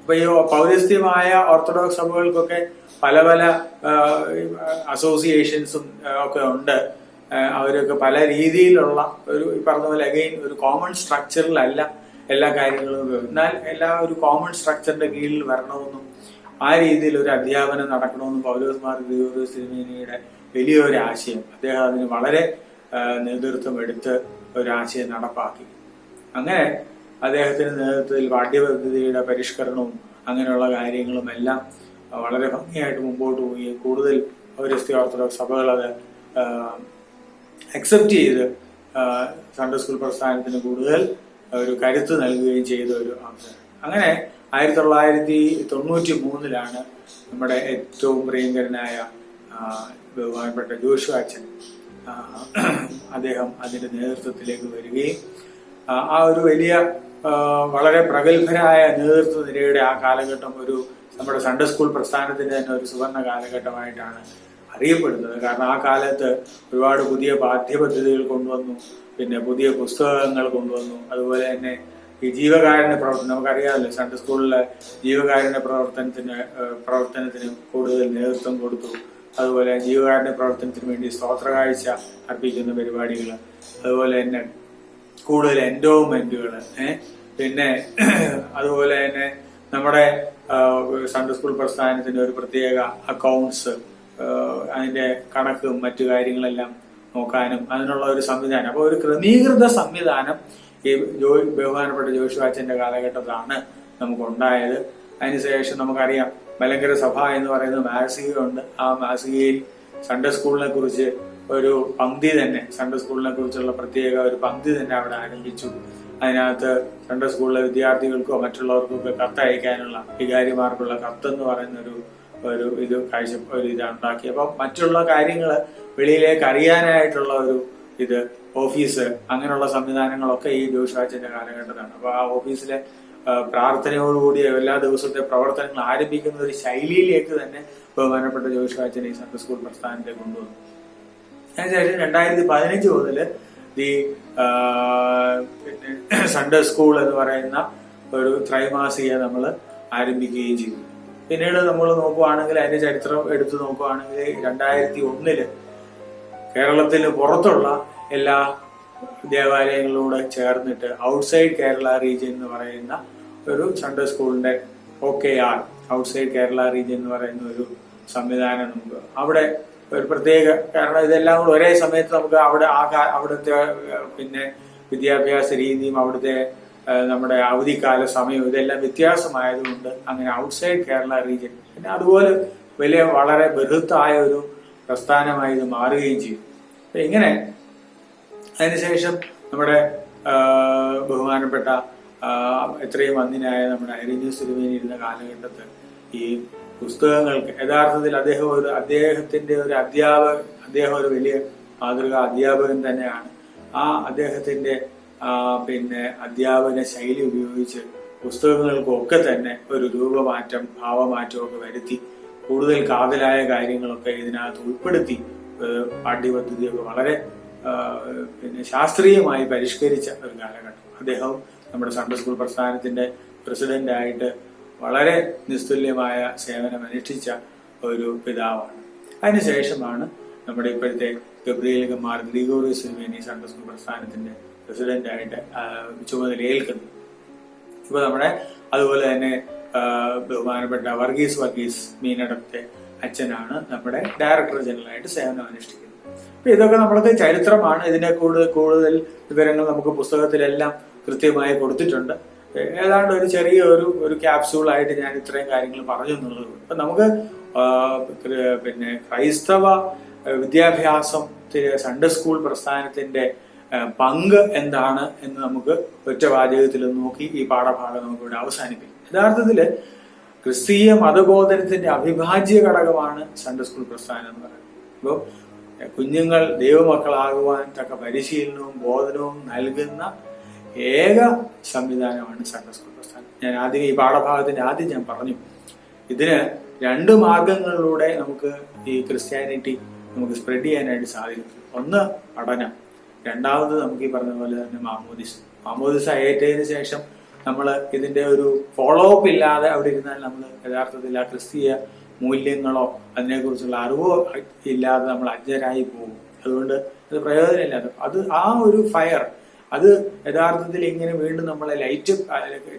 ഇപ്പൊ ഈ പൗരസ്ത്യമായ ഓർത്തഡോക്സ് സഭകൾക്കൊക്കെ പല പല അസോസിയേഷൻസും ഒക്കെ ഉണ്ട്. അവരൊക്കെ പല രീതിയിലുള്ള ഒരു പറഞ്ഞ പോലെ അഗെയിൻ ഒരു കോമൺ സ്ട്രക്ചറിലല്ല എല്ലാ കാര്യങ്ങളും, എന്നാൽ എല്ലാ ഒരു കോമൺ സ്ട്രക്ചറിന്റെ കീഴിൽ വരണമെന്നും ആ രീതിയിൽ ഒരു അധ്യാപനം നടക്കണമെന്നും പൗലോസ് മാർ ഗ്രിഗോറിയോസ് തിരുമേനിയുടെ വലിയൊരു ആശയം. അദ്ദേഹം അതിന് വളരെ നേതൃത്വം എടുത്ത് ഒരാശയം നടപ്പാക്കി. അങ്ങനെ അദ്ദേഹത്തിന്റെ നേതൃത്വത്തിൽ പാഠ്യപദ്ധതിയുടെ പരിഷ്കരണവും അങ്ങനെയുള്ള കാര്യങ്ങളും എല്ലാം വളരെ ഭംഗിയായിട്ട് മുമ്പോട്ട് പോവുകയും കൂടുതൽ പൗരസ്ത്യ ഓർത്തഡോക്സ് സഭകൾ അത് അക്സെപ്റ്റ് ചെയ്ത് സൺഡേ സ്കൂൾ പ്രസ്ഥാനത്തിന് കൂടുതൽ ഒരു കരുത്ത് നൽകുകയും ചെയ്ത ഒരു അവസരം. അങ്ങനെ 1993 നമ്മുടെ ഏറ്റവും പ്രിയങ്കരനായ ബഹുമാനപ്പെട്ട ജോഷു അച്ഛൻ അദ്ദേഹം അതിന്റെ നേതൃത്വത്തിലേക്ക് വരികയും ആ ഒരു വലിയ വളരെ പ്രഗത്ഭരായ നേതൃത്വ നിരയുടെ ആ കാലഘട്ടം ഒരു നമ്മുടെ സൺഡേ സ്കൂൾ പ്രസ്ഥാനത്തിന്റെ തന്നെ ഒരു സുവർണ കാലഘട്ടമായിട്ടാണ് അറിയപ്പെടുന്നത്. കാരണം ആ കാലത്ത് ഒരുപാട് പുതിയ പാഠ്യപദ്ധതികൾ കൊണ്ടുവന്നു, പിന്നെ പുതിയ പുസ്തകങ്ങൾ കൊണ്ടുവന്നു. അതുപോലെ തന്നെ ഈ ജീവകാരുണ്യ പ്രവർത്തനം, നമുക്കറിയാമല്ലോ സൺഡേ സ്കൂളിലെ ജീവകാരുണ്യ പ്രവർത്തനത്തിന് കൂടുതൽ നേതൃത്വം കൊടുത്തു. അതുപോലെ ജീവകാരുണ്യ പ്രവർത്തനത്തിന് വേണ്ടി സ്തോത്ര കാഴ്ച അർപ്പിക്കുന്ന പരിപാടികൾ, അതുപോലെ തന്നെ കൂടുതൽ എൻഡോവ്മെന്റുകൾ, പിന്നെ അതുപോലെ തന്നെ നമ്മുടെ സൺഡേ സ്കൂൾ പ്രസ്ഥാനത്തിന്റെ ഒരു പ്രത്യേക അക്കൗണ്ട്സ്, അതിന്റെ കണക്കും മറ്റു കാര്യങ്ങളെല്ലാം നോക്കാനും അതിനുള്ള ഒരു സംവിധാനം. അപ്പോൾ ഒരു ക്രമീകൃത സംവിധാനം ഈ ബഹുമാനപ്പെട്ട ജോഷു അച്ഛന്റെ കാലഘട്ടത്തിലാണ് നമുക്കുണ്ടായത്. അതിനുശേഷം നമുക്കറിയാം മലങ്കര സഭ എന്ന് പറയുന്ന മാസികയുണ്ട്. ആ മാസികയിൽ സൺഡേ സ്കൂളിനെ കുറിച്ച് ഒരു പങ്ക്തി തന്നെ, സൺഡേ സ്കൂളിനെ കുറിച്ചുള്ള പ്രത്യേക ഒരു പങ്ക്തി തന്നെ അവിടെ ആരംഭിച്ചു. അതിനകത്ത് സൺഡേ സ്കൂളിലെ വിദ്യാർത്ഥികൾക്കോ മറ്റുള്ളവർക്കോ ഒക്കെ കത്തയക്കാനുള്ള, വികാരിമാർക്കുള്ള കത്തെന്ന് പറയുന്ന ഒരു ഇതുണ്ടാക്കി. അപ്പം മറ്റുള്ള കാര്യങ്ങൾ വെളിയിലേക്ക് അറിയാനായിട്ടുള്ള ഒരു ഓഫീസ്, അങ്ങനെയുള്ള സംവിധാനങ്ങളൊക്കെ ഈ ജോഷു അച്ഛന്റെ കാലഘട്ടത്താണ്. അപ്പൊ ആ ഓഫീസിലെ പ്രാർത്ഥനയോടുകൂടി എല്ലാ ദിവസത്തെ പ്രവർത്തനങ്ങൾ ആരംഭിക്കുന്ന ഒരു ശൈലിയിലേക്ക് തന്നെ ബഹുമാനപ്പെട്ട ജോഷു അച്ഛൻ ഈ സൺഡേ സ്കൂൾ പ്രസ്ഥാനത്തെ കൊണ്ടുവന്നു. അതിനുശേഷം 2015 മുതൽ ഈ പിന്നെ സൺഡേ സ്കൂൾ എന്ന് പറയുന്ന ഒരു ത്രൈമാസിക നമ്മൾ ആരംഭിക്കുകയും ചെയ്തു. പിന്നീട് നമ്മൾ നോക്കുവാണെങ്കിൽ അതിന്റെ ചരിത്രം എടുത്തു നോക്കുവാണെങ്കിൽ 2001 കേരളത്തിന് പുറത്തുള്ള എല്ലാ ദേവാലയങ്ങളോട് ചേർന്നിട്ട് ഔട്ട്സൈഡ് കേരള റീജിയൻ എന്ന് പറയുന്ന ഒരു സൺഡേ സ്കൂളിന്റെ OKR, ഔട്ട്സൈഡ് കേരള റീജിയൻ എന്ന് പറയുന്ന ഒരു സംവിധാനം നമുക്ക് അവിടെ ഒരു പ്രത്യേക, കാരണം ഇതെല്ലാം കൂടെ ഒരേ സമയത്ത് നമുക്ക് അവിടുത്തെ പിന്നെ വിദ്യാഭ്യാസ രീതിയും അവിടുത്തെ നമ്മുടെ അവധിക്കാല സമയവും ഇതെല്ലാം വ്യത്യാസമായതുകൊണ്ട് അങ്ങനെ ഔട്ട്സൈഡ് കേരള റീജിയൻ, പിന്നെ അതുപോലെ വലിയ വളരെ ബൃഹത്തായ ഒരു പ്രസ്ഥാനമായി ഇത് മാറുകയും ചെയ്യും. അപ്പൊ ഇങ്ങനെ അതിനുശേഷം നമ്മുടെ ബഹുമാനപ്പെട്ട എത്രയും വന്ദിനായ നമ്മുടെ ഐറേനിയസ് തിരുമേനി ഇരുന്ന കാലഘട്ടത്തിൽ ഈ പുസ്തകങ്ങൾക്ക് യഥാർത്ഥത്തിൽ അദ്ദേഹം ഒരു വലിയ മാതൃകാ അധ്യാപകൻ തന്നെയാണ്. ആ അദ്ദേഹത്തിന്റെ പിന്നെ അധ്യാപന ശൈലി ഉപയോഗിച്ച് പുസ്തകങ്ങൾക്കൊക്കെ തന്നെ ഒരു രൂപമാറ്റം, ഭാവമാറ്റമൊക്കെ വരുത്തി കൂടുതൽ കാതലായ കാര്യങ്ങളൊക്കെ ഇതിനകത്ത് ഉൾപ്പെടുത്തി പാഠ്യപദ്ധതിയൊക്കെ വളരെ പിന്നെ ശാസ്ത്രീയമായി പരിഷ്കരിച്ച ഒരു കാലഘട്ടം. അദ്ദേഹം നമ്മുടെ സൺഡേ സ്കൂൾ പ്രസ്ഥാനത്തിന്റെ പ്രസിഡന്റായിട്ട് വളരെ നിസ്തുല്യമായ സേവനം അനുഷ്ഠിച്ച ഒരു പിതാവാണ്. അതിനുശേഷമാണ് നമ്മുടെ ഇപ്പോഴത്തെ ഗബ്രിയേൽ മാർ ഗ്രിഗോറിയോസ് തിരുമേനി സൺഡേ സ്കൂൾ പ്രസ്ഥാനത്തിന്റെ പ്രസിഡന്റായിട്ട് ചുമതലയേൽക്കുന്നത്. ഇപ്പൊ നമ്മുടെ അതുപോലെ തന്നെ ബഹുമാനപ്പെട്ട വർഗീസ് മീനടത്തെ അച്ഛനാണ് നമ്മുടെ ഡയറക്ടർ ജനറലായിട്ട് സേവനം അനുഷ്ഠിക്കുന്നത്. അപ്പൊ ഇതൊക്കെ നമ്മൾക്ക് ചരിത്രമാണ്. ഇതിനെ കൂടുതൽ വിവരങ്ങൾ നമുക്ക് പുസ്തകത്തിലെല്ലാം കൃത്യമായി കൊടുത്തിട്ടുണ്ട്. ഏതാണ്ട് ഒരു ചെറിയ ഒരു ക്യാപ്സ്യൂൾ ആയിട്ട് ഞാൻ ഇത്രയും കാര്യങ്ങൾ പറഞ്ഞു എന്നുള്ളത്. അപ്പൊ നമുക്ക് പിന്നെ ക്രൈസ്തവ വിദ്യാഭ്യാസത്തിലെ സൺഡേ സ്കൂൾ പ്രസ്ഥാനത്തിന്റെ പങ്ക് എന്താണ് എന്ന് നമുക്ക് ഒറ്റ വാചകത്തിൽ നോക്കി ഈ പാഠഭാഗം നമുക്ക് ഇവിടെ അവസാനിപ്പിക്കും. യഥാർത്ഥത്തില് ക്രിസ്തീയ മതബോധനത്തിന്റെ അവിഭാജ്യ ഘടകമാണ് സൺഡേ സ്കൂൾ പ്രസ്ഥാനം എന്ന് പറയുന്നത്. അപ്പോൾ കുഞ്ഞുങ്ങൾ ദൈവമക്കളാകുവാൻ തക്ക പരിശീലനവും ബോധനവും നൽകുന്ന ഏക സംവിധാനമാണ് സൺഡേ സ്കൂൾ പ്രസ്ഥാനം. ഞാൻ ആദ്യം ഈ പാഠഭാഗത്തിന്റെ ആദ്യം ഞാൻ പറഞ്ഞു, ഇതിന് 2 മാർഗങ്ങളിലൂടെ നമുക്ക് ഈ ക്രിസ്ത്യാനിറ്റി നമുക്ക് സ്പ്രെഡ് ചെയ്യാനായിട്ട് സാധിക്കും. ഒന്ന് പഠനം, രണ്ടാമത് നമുക്ക് ഈ പറഞ്ഞ പോലെ തന്നെ മാമോദിസ ഏറ്റതിന് ശേഷം നമ്മൾ ഇതിന്റെ ഒരു ഫോളോ അപ്പ് ഇല്ലാതെ അവിടെ ഇരുന്നാൽ നമ്മൾ യഥാർത്ഥത്തിൽ ആ ക്രിസ്തീയ മൂല്യങ്ങളോ അതിനെക്കുറിച്ചുള്ള അറിവോ ഇല്ലാതെ നമ്മൾ അജ്ഞരായി പോകും. അതുകൊണ്ട് അത് പ്രയോജനമില്ലാതെ അത് ആ ഒരു ഫയർ അത് യഥാർത്ഥത്തിൽ ഇങ്ങനെ വീണ്ടും നമ്മളെ ലൈറ്റ്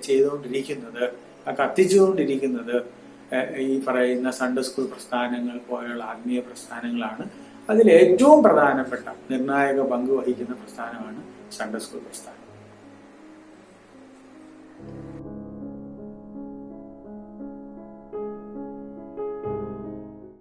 ചെയ്തുകൊണ്ടിരിക്കുന്നത്, കത്തിച്ചുകൊണ്ടിരിക്കുന്നത് ഈ പറയുന്ന സൺഡേ സ്കൂൾ പ്രസ്ഥാനങ്ങൾ പോലെയുള്ള ആത്മീയ പ്രസ്ഥാനങ്ങളാണ്. അതിൽ ഏറ്റവും പ്രധാനപ്പെട്ട നിർണായക പങ്ക് വഹിക്കുന്ന പ്രസ്ഥാനമാണ് സൺഡേ സ്കൂൾ പ്രസ്ഥാനം.